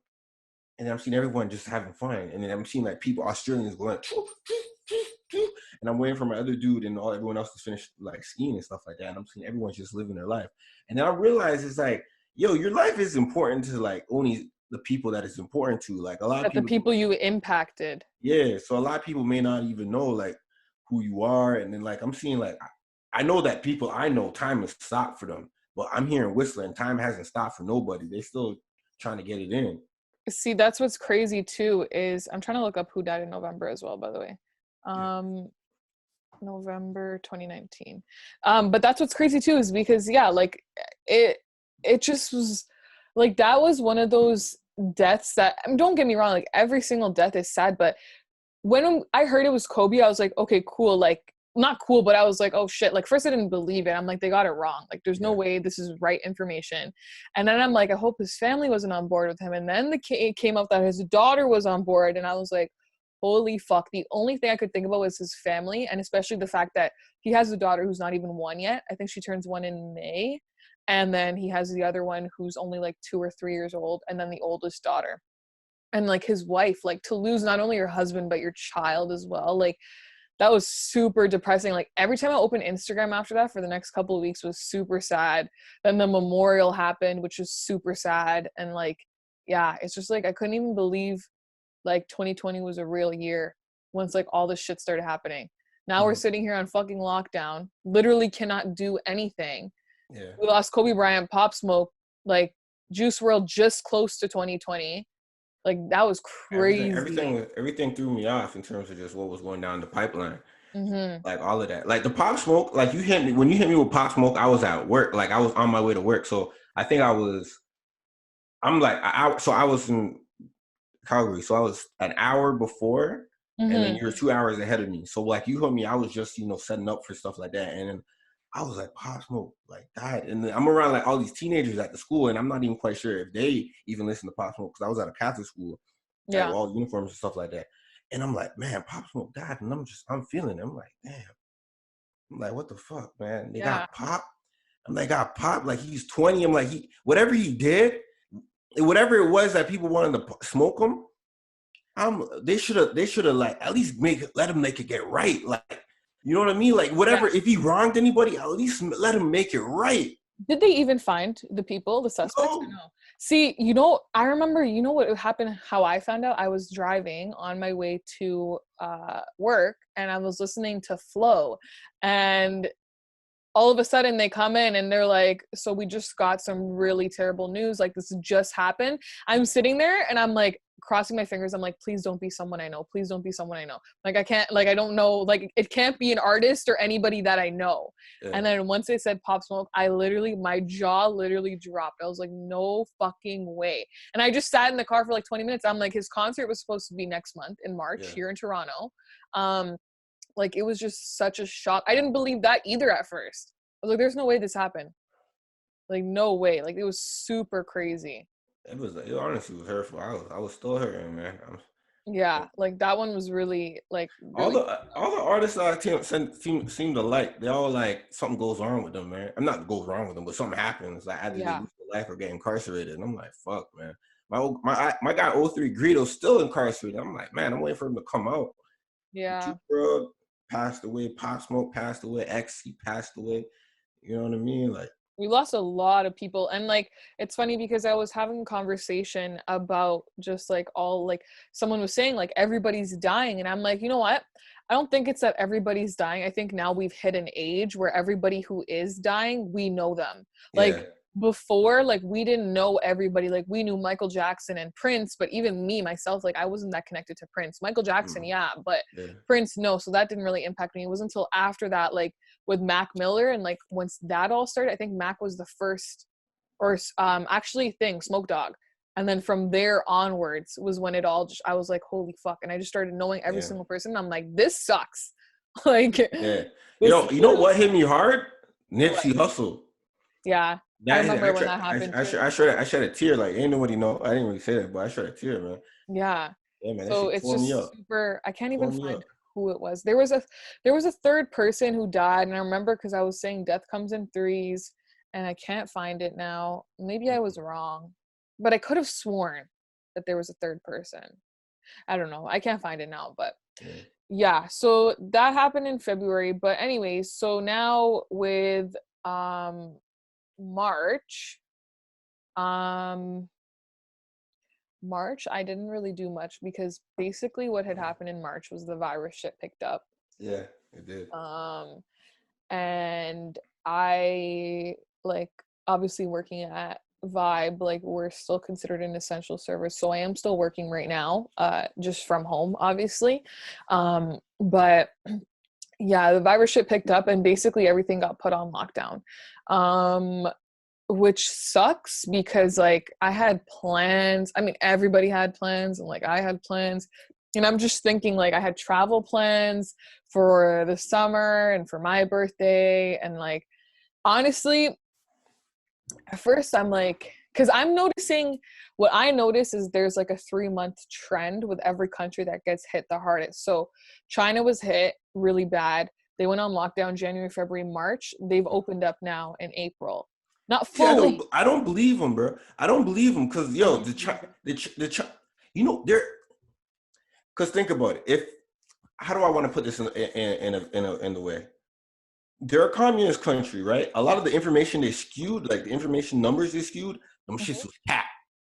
And then I'm seeing everyone just having fun. And then I'm seeing like people, Australians going, "Choo, choo, choo, choo." And I'm waiting for my other dude and everyone else to finish like skiing and stuff like that. And I'm seeing everyone just living their life. And then I realized it's like, yo, your life is important to like only the people that it's important to. Like a lot of That the people, people you impacted. yeah. So a lot of people may not even know like who you are, and then like I'm seeing like I know that people I know time has stopped for them, but I'm hearing Whistler and time hasn't stopped for nobody. They still trying to get it in. See, that's what's crazy too, is I'm trying to look up who died in November as well, by the way. Yeah. Um, November 2019. But that's what's crazy too, is because yeah, like it it just was like that was one of those deaths that, I mean, don't get me wrong, like every single death is sad, but when I heard it was Kobe, I was like, okay, cool. Like, not cool, but I was like, oh shit. Like, first I didn't believe it. I'm like, they got it wrong. Like, there's no Yeah. way this is right information. And then I'm like, I hope his family wasn't on board with him. And then it came up that his daughter was on board. And I was like, holy fuck. The only thing I could think about was his family. And especially the fact that he has a daughter who's not even one yet. I think she turns one in May. And then he has the other one who's only like 2 or 3 years old. And then the oldest daughter, and like his wife, like to lose not only your husband but your child as well, like that was super depressing. Like every time I opened Instagram after that for the next couple of weeks was super sad. Then the memorial happened, which was super sad. And like, yeah, it's just like I couldn't even believe like 2020 was a real year once like all this shit started happening. Now we're Mhm. sitting here on fucking lockdown, literally cannot do anything. Yeah. We lost Kobe Bryant, Pop Smoke, like Juice World just close to 2020. Like that was crazy. Everything threw me off in terms of just what was going down the pipeline. Mhm. Like all of that. Like the Pop Smoke, like you hit me when you hit me with Pop Smoke, I was at work. Like I was on my way to work. So I think I'm like so I was in Calgary. So I was an hour before, and then Mhm. you're 2 hours ahead of me. So like you hit me, I was just, setting up for stuff like that. And then I was like, Pop Smoke, like that. And then I'm around like all these teenagers at the school, and I'm not even quite sure if they even listen to Pop Smoke because I was at a Catholic school, like Yeah. all uniforms and stuff like that. And I'm like, man, Pop Smoke died, and I'm feeling it. I'm like, damn. I'm like, what the fuck, man? They Yeah. got Pop. I'm like, got Pop. Like he's 20. I'm like, whatever he did, whatever it was that people wanted to smoke him. They should have like at least let him make it get right. Like, you know what I mean? Like whatever. If Yes. he wronged anybody, at least let him make it right. Did they even find the people, the suspects, or No. no? See, I remember, what happened, how I found out. I was driving on my way to work and I was listening to Flow, and all of a sudden they come in and they're like, so we just got some really terrible news, like this just happened. I'm sitting there and I'm like crossing my fingers. I'm like, please don't be someone I know, please don't be someone I know. Like I can't, like I don't know, like it can't be an artist or anybody that I know. Yeah. And then once they said Pop Smoke, my jaw literally dropped. I was like, no fucking way. And I just sat in the car for like 20 minutes. I'm like, his concert was supposed to be next month in March Yeah. here in Toronto. um like it was just such a shock. I didn't believe that either at first. I was like, there's no way this happened. Like no way. Like it was super crazy. It honestly was hurtful. I was still hurting, man. Yeah, like that one was really like All really the all the artists I seem to like, they all like something goes wrong with them, man. I'm not goes wrong with them, but something happens. Like either they yeah. lose their life or get incarcerated. And I'm like, fuck, man. My guy O3 Greedo's still incarcerated. I'm like, man, I'm waiting for him to come out. Juice Yeah. Wrld passed away. Pop Smoke passed away. XC passed away. You know what I mean? Like, We lost a lot of people, and like it's funny because I was having a conversation about just like all, like someone was saying like everybody's dying, and I'm like, you know what, I don't think it's that everybody's dying. I think now we've hit an age where everybody who is dying, we know them. yeah, Like before, like we didn't know everybody. Like we knew Michael Jackson and Prince, but even me myself, like I wasn't that connected to Prince. Michael Jackson, mm, yeah, but yeah, Prince, no. So that didn't really impact me. It was until after that, like with Mac Miller, and like once that all started, I think Mac was the first, or actually thing Smoke Dog, and then from there onwards was when it all just, I was like, holy fuck. And I just started knowing every yeah, single person. I'm like, this sucks. Like yeah. this You know really what hit sucks. me hard? What? Nipsey Hussle. Yeah, I That hit, remember when that happened too. I shed a tear. Like ain't nobody know. I didn't really say that, but I shed a tear, man. Yeah. Yeah, man, that So shit it's tore me just up. super, I can't even Tore me find up. who it was. There was a third person who died, and I remember because I was saying death comes in threes, and I can't find it now. Maybe I was wrong, but I could have sworn that there was a third person. I don't know. I can't find it now, but Yeah, yeah. So that happened in February. But anyways, so now with um March, um March, I didn't really do much because basically what had happened in March was the virus shit picked up. yeah, It did. And I like obviously working at Vibe, like we're still considered an essential service. So I am still working right now, just from home, obviously. But yeah, the virus shit picked up and basically everything got put on lockdown. Which sucks because like I had plans. I mean, everybody had plans and like I had plans. And I'm just thinking like I had travel plans for the summer and for my birthday. And like honestly, at first I'm like, because I'm noticing what I notice is there's like a 3-month trend with every country that gets hit the hardest. So China was hit really bad. They went on lockdown January, February, March. They've opened up now in April. Not See, fully. I don't believe him, bro. I don't believe him because yo, you know, they're because think about it. If how do I want to put this in the way? They're a communist country, right? A lot of the information they skewed, like the information numbers they skewed, them shits Mhm. was cat.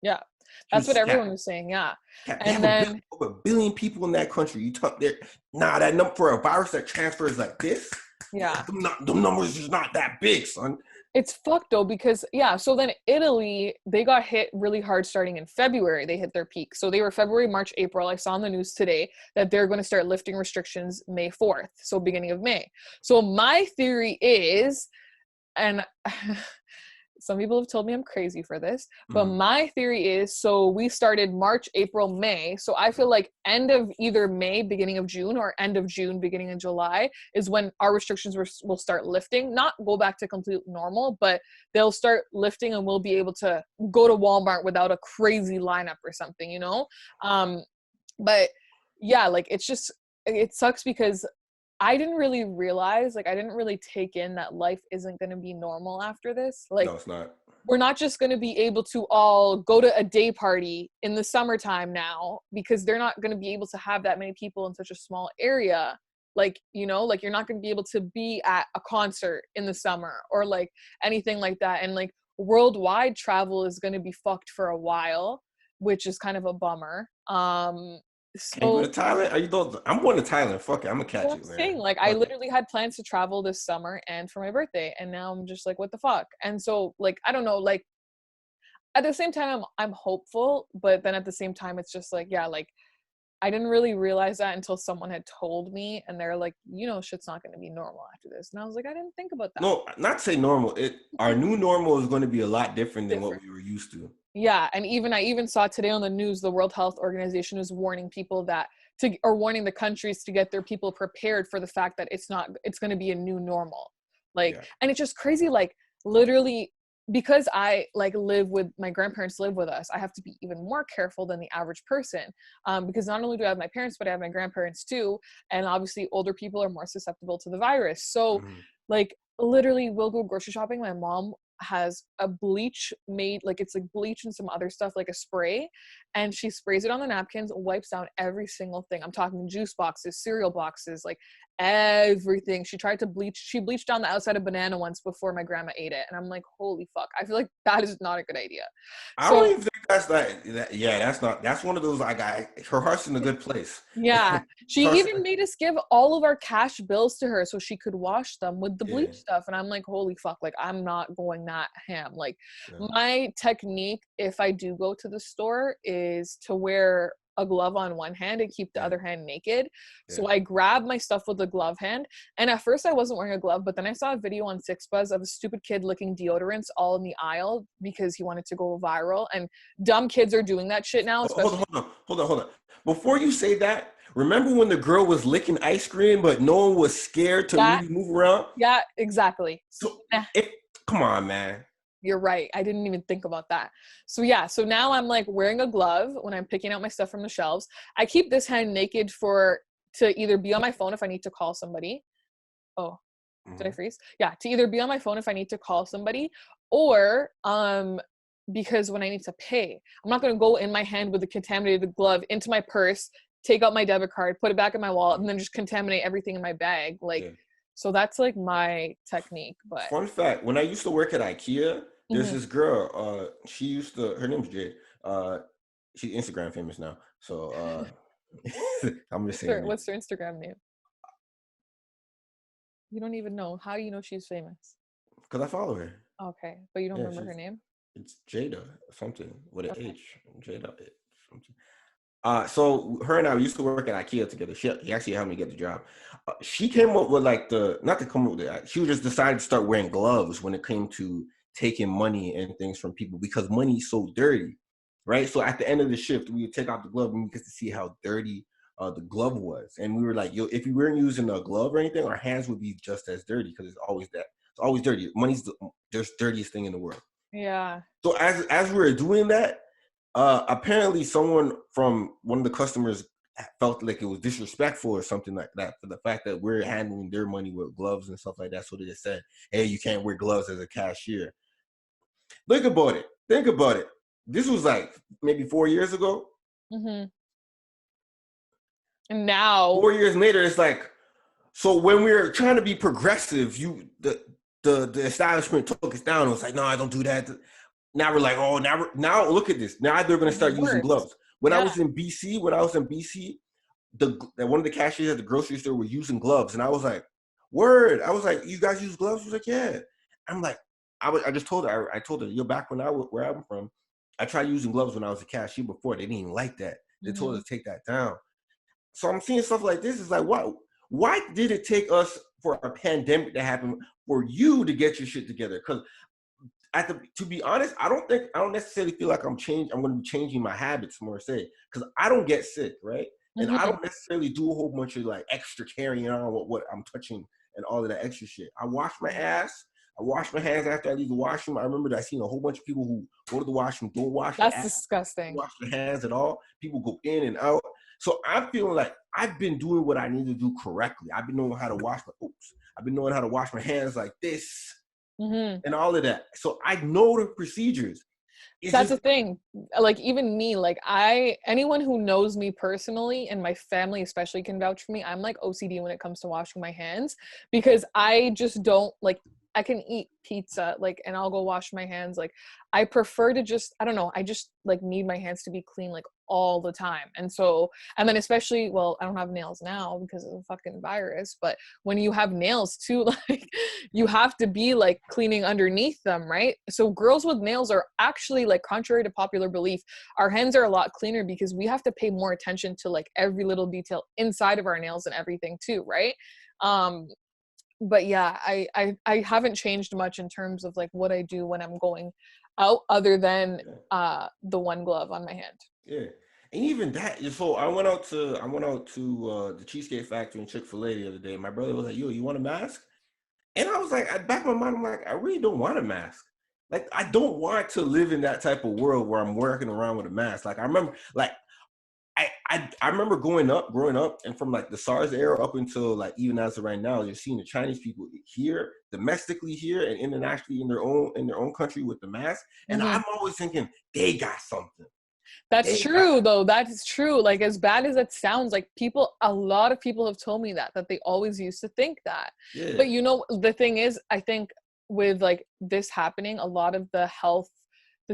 Yeah, She that's what was cat. everyone was saying. Yeah, Cat. They and have then over a billion people in that country. You talk there, nah, that number for a virus that transfers like this, yeah, them numbers is not that big, son. it's fucked though because yeah. So then Italy, they got hit really hard starting in February. They hit their peak. So they were February, March, April. I saw on the news today that they're going to start lifting restrictions May 4th, so beginning of May. So my theory is, and some people have told me I'm crazy for this, but Mm-hmm. my theory is so we started March, April, May. So I feel like end of either May, beginning of June, or end of June, beginning of July is when our restrictions will start lifting. Not go back to complete normal, but they'll start lifting and we'll be able to go to Walmart without a crazy lineup or something, you know? But yeah, like it's just, it sucks because I didn't really realize, like, I didn't really take in that life isn't going to be normal after this. Like, No, it's not. we're not just going to be able to all go to a day party in the summertime now because they're not going to be able to have that many people in such a small area. Like, you know, like you're not going to be able to be at a concert in the summer or like anything like that. And like worldwide travel is going to be fucked for a while, which is kind of a bummer. Can't go to So Thailand. Are you going? I'm going to Thailand. Fuck it. I'm gonna what catch I'm it, man. saying, like I Fuck it. literally had plans to travel this summer and for my birthday, and now I'm just like, what the fuck? And so, like, I don't know, like at the same time, I'm hopeful, but then at the same time, it's just like, yeah, like I didn't really realize that until someone had told me, and they're like, you know, shit's not going to be normal after this, and I was like, I didn't think about that. No, not say normal. Our new normal is going to be a lot different than what Different. we were used to. Yeah, and even I even saw today on the news, the World Health Organization is warning people that to or warning the countries to get their people prepared for the fact that it's going to be a new normal. Like, Yeah. and it's just crazy, like literally because I like live with my grandparents live with us, I have to be even more careful than the average person. Because not only do I have my parents, but I have my grandparents too. And obviously older people are more susceptible to the virus. So Mhm. like literally we'll go grocery shopping. My mom has a bleach made, like it's like bleach and some other stuff, like a spray, and she sprays it on the napkins, wipes down every single thing. I'm talking juice boxes, cereal boxes, like everything. She bleached down the outside of banana once before my grandma ate it, and I'm like, holy fuck, I feel like that is not a good idea. I don't So even think that's yeah, that's not. That's one of those. I got her heart's in a good place. yeah, she Heart's, even made us give all of our cash bills to her so she could wash them with the yeah, bleach stuff. And I'm like, holy fuck, like I'm not going that ham. Like yeah, my technique, if I do go to the store, is to wear a glove on one hand and keep the yeah, other hand naked. yeah. So I grab my stuff with the glove hand. And at first I wasn't wearing a glove, but then I saw a video on Six Buzz of a stupid kid licking deodorants all in the aisle because he wanted to go viral. And dumb kids are doing that shit now, especially. Hold on. Before you say that, remember when the girl was licking ice cream, but no one was scared to Yeah, really move around? yeah, exactly. So So, come on, man. you're right. I didn't even think about that. So yeah, so now I'm like wearing a glove when I'm picking out my stuff from the shelves. I keep this hand naked for to either be on my phone if I need to call somebody. Oh, did I Mhm. freeze? Yeah, to either be on my phone if I need to call somebody or because when I need to pay, I'm not going to go in my hand with a contaminated glove into my purse, take out my debit card, put it back in my wallet, and then just contaminate everything in my bag. Like, Yeah. so that's like my technique. But Fun fact: when I used to work at IKEA, there's mhm. this girl. She used to. Her name's Jade. She's Instagram famous now. So I'm just saying her name. What's their Instagram name? You don't even know. How do you know she's famous? Because I follow her. Okay, but you don't Yeah, remember her name? it's Jada something with an Okay. H. Jada something. So her and I used to work at IKEA together. He actually helped me get the job. She came up with like not to come up with it. She just decided to start wearing gloves when it came to taking money and things from people because money is so dirty, right? So at the end of the shift, we would take out the glove and we get to see how dirty the glove was, and we were like, yo, if we weren't using a glove or anything, our hands would be just as dirty because it's always that. It's always dirty. Money's the just dirtiest thing in the world. Yeah. So as we were doing that, apparently someone from one of the customers felt like it was disrespectful or something like that for the fact that we're handling their money with gloves and stuff like that. So they just said, "Hey, you can't wear gloves as a cashier." Think about it. Think about it. This was like maybe 4 years ago. Mm-hmm. And now, 4 years later, it's like so when we were trying to be progressive, the establishment took us down. It was like, no, I don't do that. Now we're like, oh, now look at this. Now they're gonna start using worse. gloves. When I Yeah. was in BC, one of the cashiers at the grocery store were using gloves, and I was like, word. I was like, you guys use gloves? She was like, yeah. I'm like, I just told her. I told her, you're back where I'm from. I tried using gloves when I was a cashier before. They didn't even like that. They told Mm-hmm. us to take that down. So I'm seeing stuff like this. It's like, why did it take us for a pandemic to happen for you to get your shit together? Because to be honest, I don't necessarily feel like I'm going to be changing my habits more say because I don't get sick, right? And I Mm-hmm. don't necessarily do a whole bunch of like extra carrying on what I'm touching and all of that extra shit. I wash my ass. I wash my hands after I leave the washroom. I remember that I seen a whole bunch of people who go to the washroom, don't wash their That's ass, don't disgusting. wash their hands at all. People go in and out. So I'm feeling like I've been doing what I need to do correctly. I've been knowing how to wash I've been knowing how to wash my hands like this Mm-hmm. and all of that. So I know the procedures. It's That's just the thing. Like even me, like anyone who knows me personally and my family especially can vouch for me. I'm like OCD when it comes to washing my hands because I just don't like I can eat pizza like and I'll go wash my hands like I prefer to just I don't know, I just like need my hands to be clean like all the time. And so and then especially well, I don't have nails now because of the fucking virus, but when you have nails too like you have to be like cleaning underneath them, right? So girls with nails are actually like contrary to popular belief, our hands are a lot cleaner because we have to pay more attention to like every little detail inside of our nails and everything too, right? Um but yeah, I haven't changed much in terms of like what I do when I'm going out other than yeah, the one glove on my hand. yeah. And even that, so I went out to the Cheesecake Factory and Chick-fil-A the other day. My brother was like, "Yo, you want a mask?" And I was like, at back of my mind, I'm like, I really don't want a mask. Like, I don't want to live in that type of world where I'm working around with a mask. Like, I remember, like, I remember growing up, and from like the SARS era up until like even as of right now, you're seeing the Chinese people here, domestically here, and internationally in their own country with the mask. And Mm-hmm. I'm always thinking they got something. That's They got true though. That is true. Like as bad as it sounds, like people a lot of people have told me that they always used to think that. yeah, But you know the thing is, I think with like this happening, a lot of the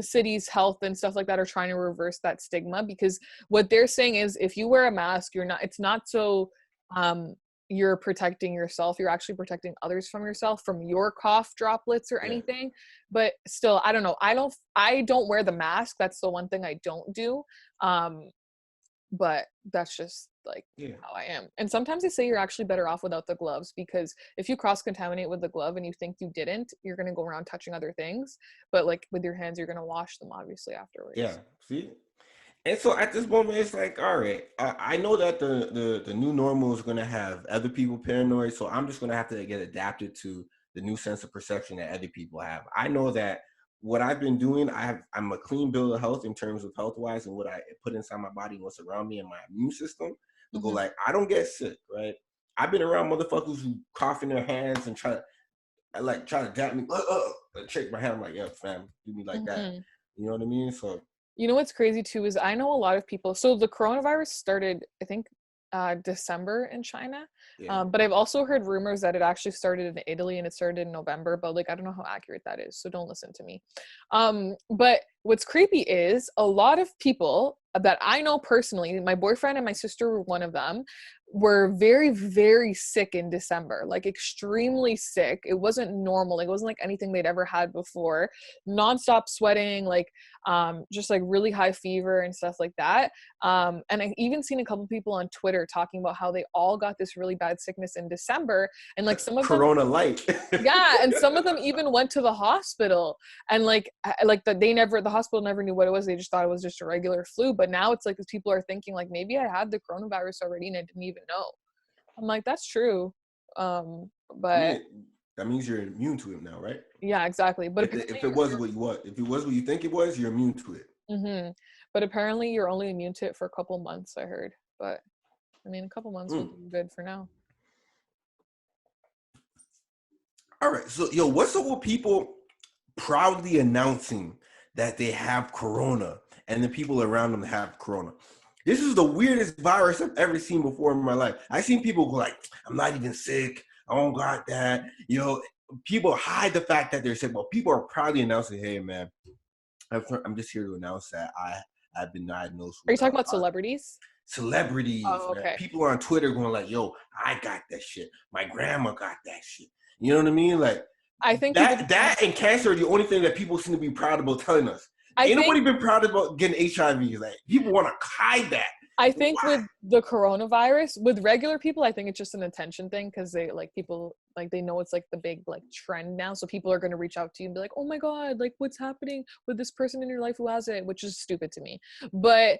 city's health and stuff like that are trying to reverse that stigma because what they're saying is if you wear a mask, it's not so um you're protecting yourself, you're actually protecting others from yourself from your cough droplets or yeah, anything. But still I don't know, I don't wear the mask. That's the one thing I don't do. um but that's just like yeah. how I am. And sometimes they say you're actually better off without the gloves because if you cross contaminate with the glove and you think you didn't, you're going to go around touching other things, but like with your hands you're going to wash them obviously Yeah. afterwards. See, and so at this moment, it's like, all right, I know that the new normal is going to have other people paranoid, so I'm just going to have to get adapted to the new sense of perception that other people have. I know that what I've been doing, I'm a clean bill of health in terms of health wise and what I put inside my body and what's around me and my immune system to go Hmm. like I don't get sick, right? I've been around motherfuckers who cough in their hands and try to dap me, shake my hand. I'm like, yeah, fam, do me like that. Hmm. You know what I mean? So You know what's crazy too is I know a lot of people. So the coronavirus started, I think, December in China, yeah, but I've also heard rumors that it actually started in Italy and it started in November. But like, I don't know how accurate that is, so don't listen to me. But what's creepy is a lot of people that I know personally. My boyfriend and my sister were one of them. were very, very sick in December, like extremely sick. It wasn't normal. Like, it wasn't like anything they'd ever had before. Nonstop sweating, like just like really high fever and stuff like that. And I even seen a couple people on Twitter talking about how they all got this really bad sickness in December, and like some of them, Corona light. yeah, and some of them even went to the hospital, and like the hospital never knew what it was. They just thought it was just a regular flu. But now it's like, these people are thinking like, maybe I had the coronavirus already and I didn't even know. I'm like, that's true. I But mean, that means you're immune to it now, right? yeah, exactly. But If it was what you think it was, you're immune to it. mm-hmm. But apparently you're only immune to it for a couple months, I heard. But I mean, a couple months would be good for now. All right. So, yo, what's up with people proudly announcing that they have corona and the people around them have corona? This is the weirdest virus I've ever seen before in my life. I've seen people go like, I'm not even sick. I don't got that. You know, people hide the fact that they're sick, but people are proudly announcing, hey, man, I'm just here to announce that I've been diagnosed Are you with talking about celebrities? celebrities, Oh, man. okay. People on Twitter going like, yo, I got that shit. My grandma got that shit. You know what I mean? Like, I think that and cancer are the only thing that people seem to be proud about telling us. Ain't nobody been proud about getting HIV. Like, people want to hide that. I think with the coronavirus, with regular people, I think it's just an attention thing, because they like, people like, they know it's like the big like trend now, so people are going to reach out to you and be like, oh my god, like what's happening with this person in your life who has it, which is stupid to me. But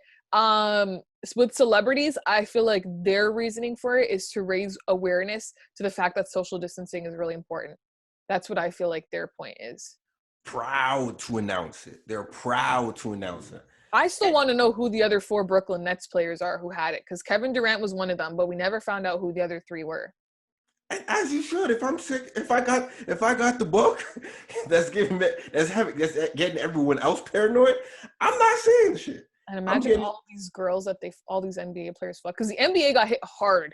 with celebrities, I feel like their reasoning for it is to raise awareness to the fact that social distancing is really important. That's what I feel like their point is. Proud to announce it. They're proud to announce it. I still want to know who the other 4 Brooklyn Nets players are who had it, because Kevin Durant was one of them, but we never found out who the other 3 were. And as you should. If I'm sick, if I got the book that's getting everyone else paranoid, I'm not saying shit. And imagine all these girls that all these NBA players fuck, because the NBA got hit hard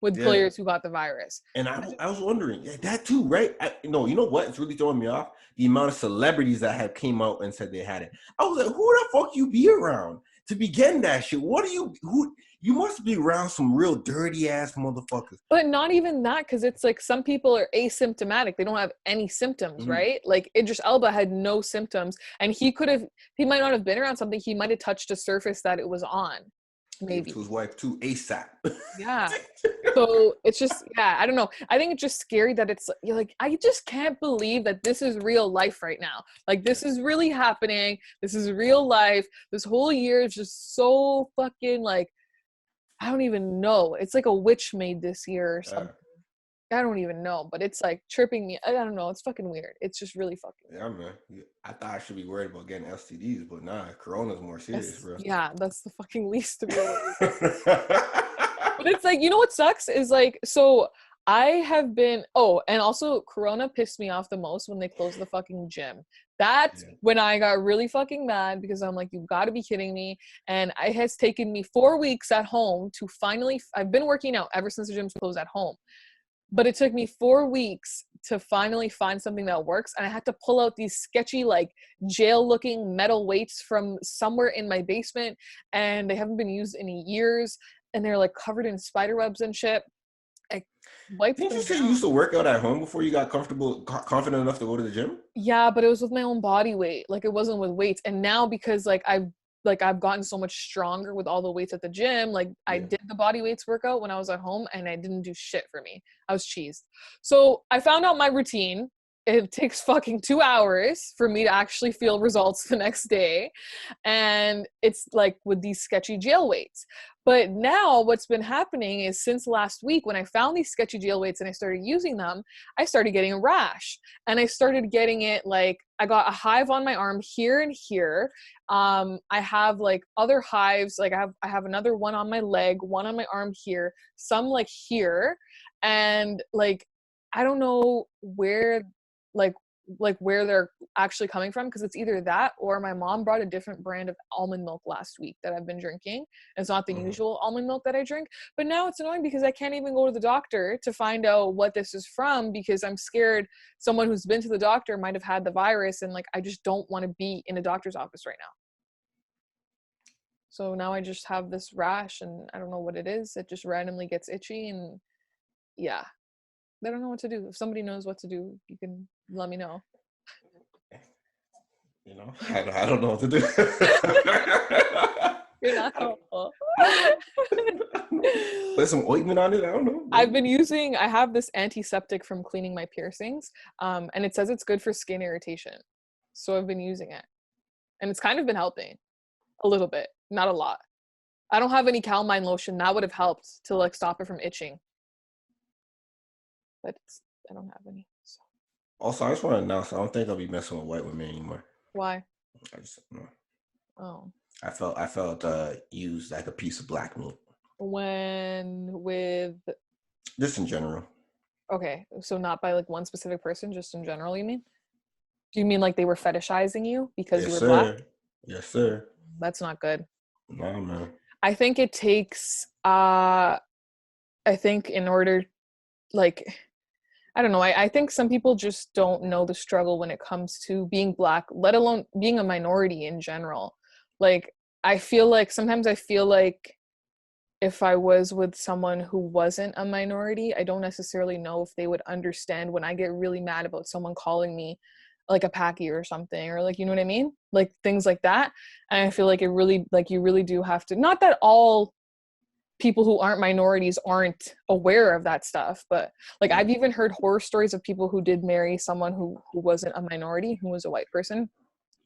with players who got the virus. And I was wondering, that too, right? You know what? It's really throwing me off. The amount of celebrities that have came out and said they had it. I was like, who the fuck you be around to be getting that shit? You must be around some real dirty ass motherfuckers. But not even that, because it's like, some people are asymptomatic. They don't have any symptoms, right? Like, Idris Elba had no symptoms, and he might not have been around something. He might have touched a surface that it was on. Maybe to his wife too, ASAP. Yeah. So it's just, I don't know. I think it's just scary that it's like, I just can't believe that this is real life right now. Like, this is really happening. This is real life. This whole year is just so fucking like, I don't even know. It's like a witch made this year or something. I don't even know, but it's like tripping me. I don't know. It's fucking weird. It's just really fucking weird. Yeah, man. I thought I should be worried about getting STDs, but nah, Corona's more serious, bro. Yeah, that's the fucking least to be worried. But it's like, you know what sucks is like, so I have been, and also Corona pissed me off the most when they closed the fucking gym. That's when I got really fucking mad, because I'm like, you gotta be kidding me. And it has taken me 4 weeks at home to finally, I've been working out ever since the gym's closed at home. But it took me 4 weeks to finally find something that works. And I had to pull out these sketchy, like jail looking metal weights from somewhere in my basement. And they haven't been used in years. And they're like covered in spider webs and shit. I wiped them down. Didn't you say you used to work out at home before you got confident enough to go to the gym? Yeah, but it was with my own body weight. Like, it wasn't with weights. And now, because I've gotten so much stronger with all the weights at the gym. Like, I did the body weights workout when I was at home, and I didn't do shit for me. I was cheesed. So I found out my routine. It takes fucking 2 hours for me to actually feel results the next day. And it's like with these sketchy jail weights. But now what's been happening is, since last week when I found these sketchy jail weights and I started using them, I started getting a rash. And I started getting it, like, I got a hive on my arm here and here. I have like other hives, like I have another one on my leg, one on my arm here, some like here. And like, I don't know where where they're actually coming from, because it's either that or my mom brought a different brand of almond milk last week that I've been drinking. It's not the usual almond milk that I drink, but now it's annoying because I can't even go to the doctor to find out what this is from, because I'm scared someone who's been to the doctor might have had the virus, and like, I just don't want to be in a doctor's office right now. So now I just have this rash and I don't know what it is. It just randomly gets itchy and yeah, I don't know what to do. If somebody knows what to do, you can let me know. You know, I don't know what to do. You're not helpful. Put some ointment on it. I don't know. I have this antiseptic from cleaning my piercings, and it says it's good for skin irritation. So I've been using it. And it's kind of been helping a little bit, not a lot. I don't have any calamine lotion. That would have helped to like stop it from itching. But I don't have any. So. Also, I just want to announce I don't think I'll be messing with white women anymore. Why? I just no. Oh. I felt used like a piece of black meat. When with Just in general. okay, so not by like one specific person, just in general, you mean? Do you mean like they were fetishizing you because you Yes, were black? sir. Yes, sir. That's not good. Nah, man. I think it takes I think in order like I don't know, I think some people just don't know the struggle when it comes to being black, let alone being a minority in general. Like sometimes I feel like if I was with someone who wasn't a minority, I don't necessarily know if they would understand when I get really mad about someone calling me like a packy or something, or like, you know what I mean? Like things like that. And I feel like it really, like you really do have to, not that all people who aren't minorities aren't aware of that stuff, but like I've even heard horror stories of people who did marry someone who wasn't a minority, who was a white person,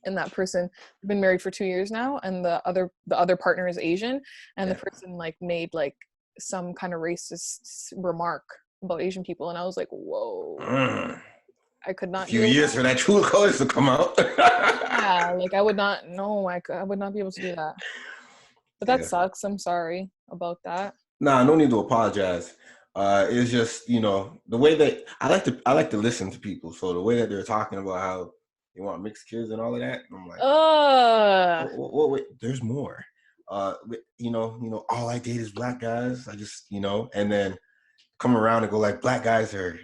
and that person been married for 2 years now, and the other partner is Asian, and the person like made like some kind of racist remark about Asian people, and I was like, whoa, I could A not few deal with years for that true colors to come out. yeah, like I would not, no, I would not be able to do that. But that sucks. I'm sorry about that. Nah, no need to apologize. It's just, you know, the way that I like to listen to people. So the way that they're talking about how they want mixed kids and all of that, I'm like, wait, there's more. All I date is black guys. I just, and then come around and go like black guys are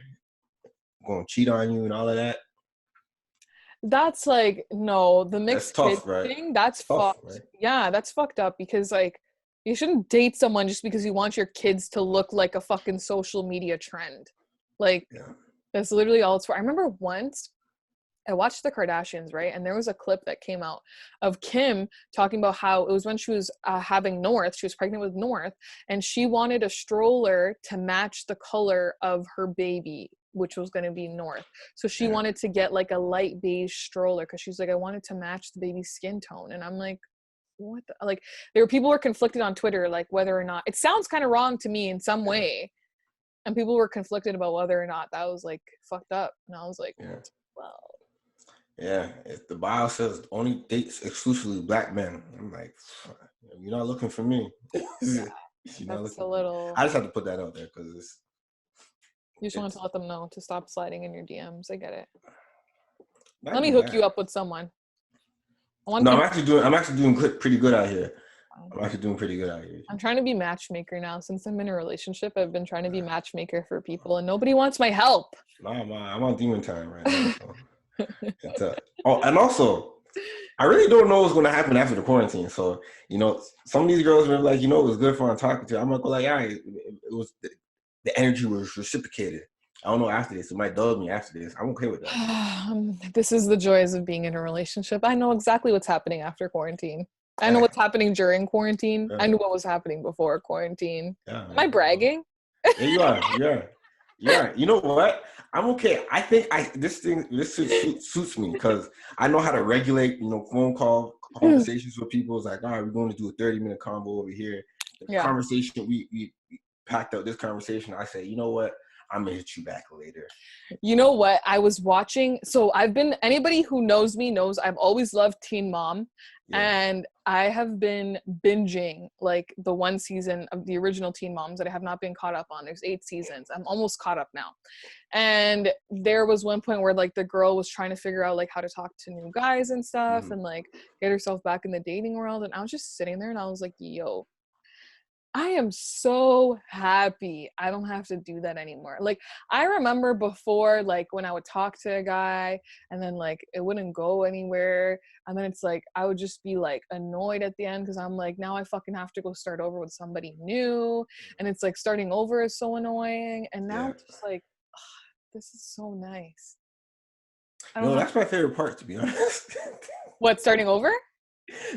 going to cheat on you and all of that. That's like, no, the That's mixed kid tough, right? thing, that's Tough, fucked. right? Yeah, that's fucked up because like you shouldn't date someone just because you want your kids to look like a fucking social media trend. Like that's literally all it's for. I remember once I watched the Kardashians, right? And there was a clip that came out of Kim talking about how it was when she was having North, she was pregnant with North, and she wanted a stroller to match the color of her baby, which was going to be North. So she wanted to get like a light beige stroller because she's like, I wanted to match the baby's skin tone. And I'm like, what the? Like, people were conflicted on Twitter, like whether or not, it sounds kind of wrong to me in some way. And people were conflicted about whether or not that was like fucked up. And I was like, well. Yeah, if the bio says only dates exclusively black men, I'm like, you're not looking for me. Yeah, that's a little. I just have to put that out there because you just wanted to let them know to stop sliding in your DMs. I get it. Let me hook you up with someone. I'm actually doing pretty good out here. I'm actually doing pretty good out here. I'm trying to be matchmaker now. Since I'm in a relationship, I've been trying to be matchmaker for people, and nobody wants my help. I'm on demon time right now. So. And also, I really don't know what's going to happen after the quarantine. So, some of these girls were like, it was good fun talking to. I'm going to go like, all right, it was the energy was reciprocated. I don't know after this. It might dog me after this. I'm okay with that. This is the joys of being in a relationship. I know exactly what's happening after quarantine. I know what's happening during quarantine. I knew what was happening before quarantine. Am I bragging? Yeah, you are. Yeah. You know what? I'm okay. I think this suits me because I know how to regulate, phone call conversations with people. It's like, all right, we're going to do a 30-minute convo over here. The conversation, we packed out this conversation. I say, you know what? I'm going to hit you back later. You know what? I was watching. So anybody who knows me knows I've always loved Teen Mom. And I have been binging like the one season of the original Teen Moms that I have not been caught up on. There's 8 seasons. I'm almost caught up now. And there was one point where like the girl was trying to figure out like how to talk to new guys and stuff and like get herself back in the dating world. And I was just sitting there and I was like, yo, I am so happy I don't have to do that anymore. Like, I remember before, like, when I would talk to a guy and then, like, it wouldn't go anywhere. And then it's like, I would just be, like, annoyed at the end because I'm like, now I fucking have to go start over with somebody new. And it's like, starting over is so annoying. And now Yeah. it's just like, this is so nice. I You don't know, have that's my favorite part, to be honest. what, starting over?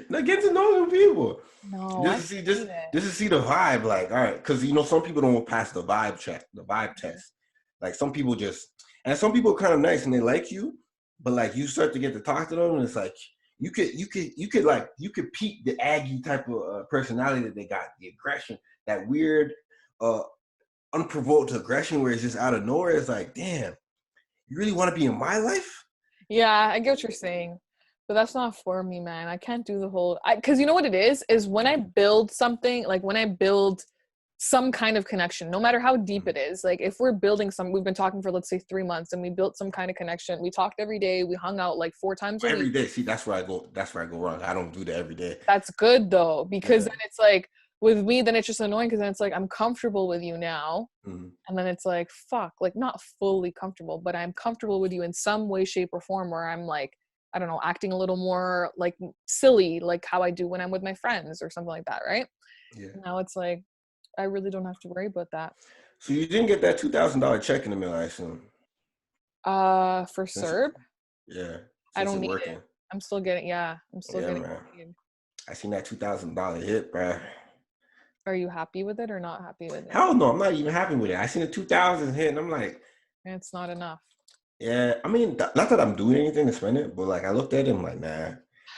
Like getting to know new people. No, I Just to see hate it. just to see the vibe, like, all right, because you know, some people don't pass the vibe check, the vibe Mhm. test. Like some people just and some people are kind of nice and they like you, but like you start to get to talk to them, and it's like you could peep the Aggie type of personality that they got, the aggression, that weird, uh, unprovoked aggression where it's just out of nowhere. It's like, damn, you really want to be in my life? Yeah, I get what you're saying, but that's not for me, man. I can't do the whole, because you know what it is when I build something, like when I build some kind of connection, no matter how deep it is, like if we're building some, we've been talking for, let's say, 3 months and we built some kind of connection. We talked every day. We hung out like 4 times a week. Every day. See, that's where I go. That's where I go wrong. I don't do that every day. That's good though, because Yeah. then it's like, with me, then it's just annoying because then it's like, I'm comfortable with you now. Mm-hmm. And then it's like, fuck, like not fully comfortable, but I'm comfortable with you in some way, shape, or form where I'm like, I don't know, acting a little more like silly, like how I do when I'm with my friends or something like that, right? Yeah. Now it's like, I really don't have to worry about that. So you didn't get that $2,000 check in the mail, I assume. For Since it, Serb, yeah, I since don't you're need it. working. I'm still getting, yeah, I'm still Yeah, getting man. paid. I seen that $2,000 hit, bruh. Are you happy with it or not happy with it? Hell no, I'm not even happy with it. I seen the 2,000 hit, and I'm like, It's not enough. yeah. I mean, not that I'm doing anything to spend it, but like I looked at it, I'm like, nah,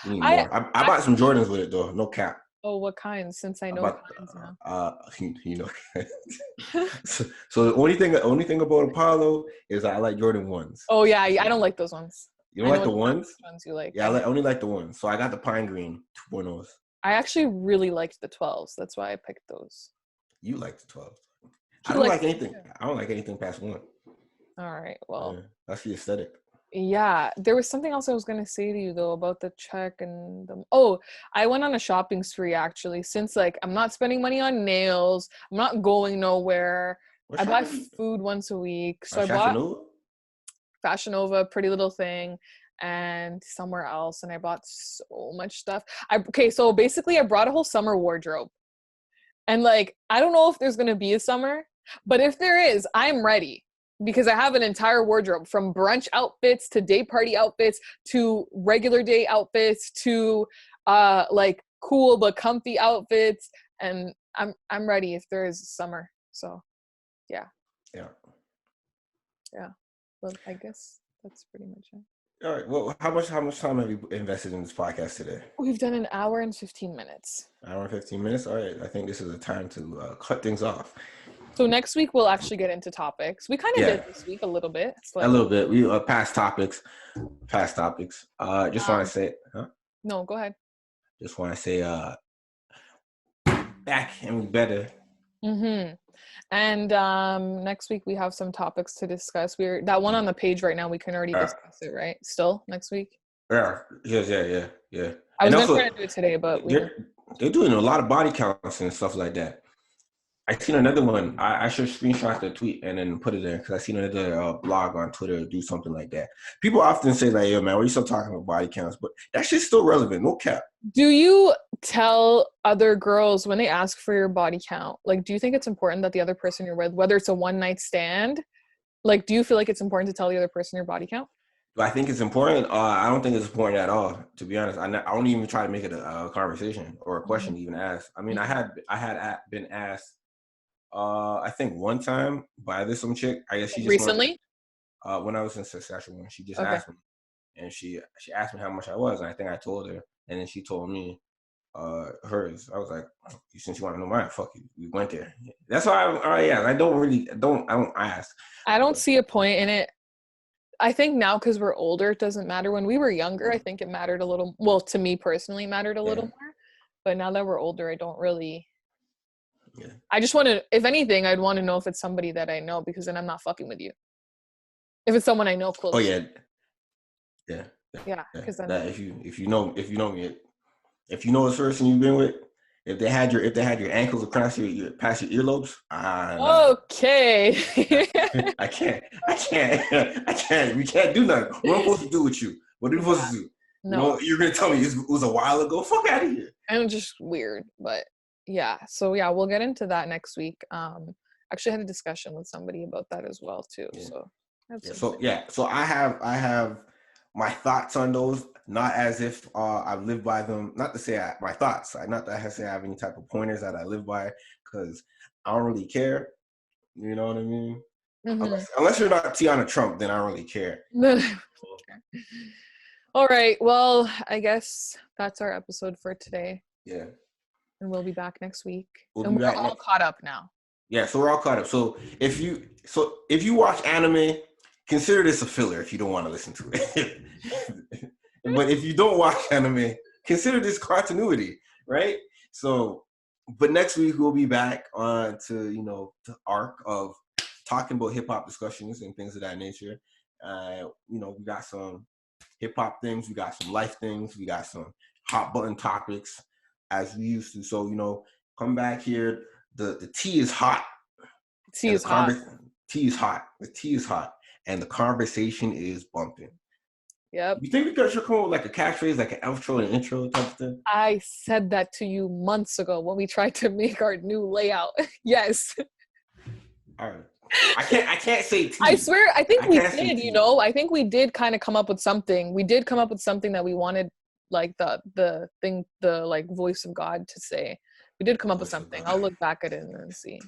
you need I, more. I I, bought some Jordans with it though, no cap. oh, what kinds? Since I I know bought, kinds now. you know. So the only thing about Apollo is I like Jordan ones. Oh yeah, That's I it. don't like those ones. You don't I know like the exactly ones? which ones you like. Yeah, I only like the ones. So I got the pine green 2.0s. I actually really liked the 12s. That's why I picked those. You like the 12s. I You don't like like them anything. too. I don't like anything past one. All right. Well, Yeah, that's the aesthetic. yeah. There was something else I was gonna say to you though about the check and the. Oh, I went on a shopping spree actually. Since like I'm not spending money on nails, I'm not going nowhere. What I buy shopping? food once a week, so On I bought Chattanooga? Fashion Nova, Pretty Little Thing, and somewhere else, and I bought so much stuff. Okay, so basically, I brought a whole summer wardrobe. And like, I don't know if there's going to be a summer, but if there is, I'm ready because I have an entire wardrobe from brunch outfits to day party outfits to regular day outfits to like cool but comfy outfits, and I'm ready if there is summer. So, yeah. Yeah. Yeah. Well, I guess that's pretty much it. All right. Well, how much time have you invested in this podcast today? We've done an hour and 15 minutes. An hour and 15 minutes. All right. I think this is a time to cut things off. So next week we'll actually get into topics. We kind of Yeah, did this week a little bit, a slightly. little bit. We past topics. Past topics. Just want to Um, say, huh? no, go ahead. Just want to say, back and we better. Mm-hmm. And next week we have some topics to discuss. We're that one on the page right now. We can already Uh, discuss it, right? Still next week. yeah, yeah. I And was gonna try also, to do it today, but we didn't. they're doing a lot of body counts and stuff like that. I seen another one. I should screenshot the tweet and then put it in because I seen another blog on Twitter do something like that. People often say like, "Yo, man, why are you still talking about body counts?" But that shit's still relevant. No cap. Do you tell other girls when they ask for your body count? Like, do you think it's important that the other person you're with, whether it's a one night stand, like, do you feel like it's important to tell the other person your body count? Do I think it's important? I don't think it's important at all. To be honest, I don't even try to make it a conversation or a question to even ask. I mean, been asked. I think one time by this some chick. I guess she just wanted. Recently? When I was in Saskatchewan, she just Okay. asked me, and she asked me how much I was, and I think I told her, and then she told me hers. I was like, since you want to know mine, fuck you. We went there. That's why. Yeah, I don't ask. I don't see a point in it. I think now because we're older, it doesn't matter. When we were younger, I think it mattered a little. Well, to me personally, it mattered a Yeah, little more. But now that we're older, I don't really. yeah. I just want to. If anything, I'd want to know if it's somebody that I know because then I'm not fucking with you. If it's someone I know Oh close, yeah, yeah, yeah. yeah. Because then, That if you know me, if you know this person you've been with, if they had your ankles across your past your earlobes, Okay. I can't. I can't. We can't do nothing. What am I supposed to do with you? What are we supposed to do? No. You're gonna tell me it was a while ago? Fuck out of here. And just weird, but yeah. So yeah, we'll get into that next week. Actually had a discussion with somebody about that as well too. Yeah. So So I have my thoughts on those, not as if I've lived by them. Not to say my thoughts. Not that I say I have any type of pointers that I live by, because I don't really care. You know what I mean? Unless you're not Tiana Trump, then I don't really care. All right. Well, I guess that's our episode for today. Yeah. And we'll be back next week. We're all caught up now. Yeah, so we're all caught up. So if you watch anime, consider this a filler if you don't want to listen to it. But if you don't watch anime, consider this continuity, right? So, but next week we'll be back on to the arc of talking about hip hop discussions and things of that nature. We got some hip hop things, we got some life things, we got some hot button topics as we used to. So come back here. The tea is hot. Tea is hot. Tea is hot. The tea is hot, and the conversation is bumping. Yep. You think we should come up with like a catchphrase, like an outro and an intro type of thing? I said that to you months ago when we tried to make our new layout. Yes. All right. I can't say tea. I swear, I think we did. I think we did kind of come up with something. We did come up with something that we wanted, like the thing, the like voice of God to say. We did come up with something. I'll look back at it and see.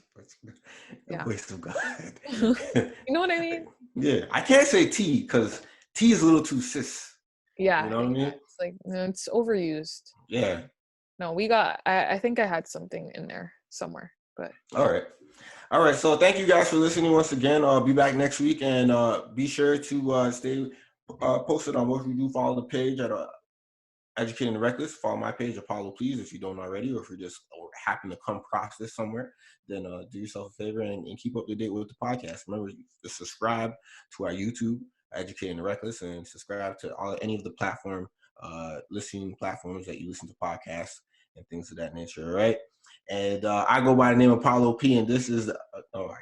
The voice of God. You know what I mean? Yeah. I can't say tea because tea is a little too cis. Yeah. You know what I mean? It's like, it's overused. Yeah. No, I think I had something in there somewhere, but. All right. So thank you guys for listening once again. I'll be back next week, and be sure to stay posted on what we do. Follow the page at Educating the Reckless. Follow my page, Apollo, please, if you don't already, or if you're just happen to come across this somewhere, then do yourself a favor and keep up to date with the podcast. Remember to subscribe to our YouTube, Educating the Reckless, and subscribe to any of the listening platforms that you listen to podcasts and things of that nature. All right. And I go by the name of Apollo P, and this is I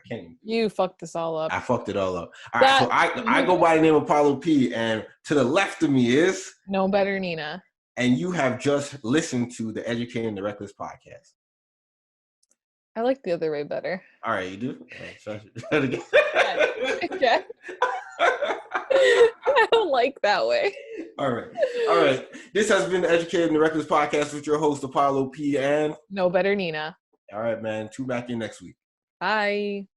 can't even. You fucked this all up. I fucked it all up. All right, so I go by the name of Apollo P, and to the left of me is nobetternina. And you have just listened to the Educating the Reckless podcast. I like the other way better. All right, you do? Try it again. Yeah. I don't like that way. All right. This has been the Educating the Reckless podcast with your host, Apollo P. and nobetternina. All right, man. Tune back in next week. Bye.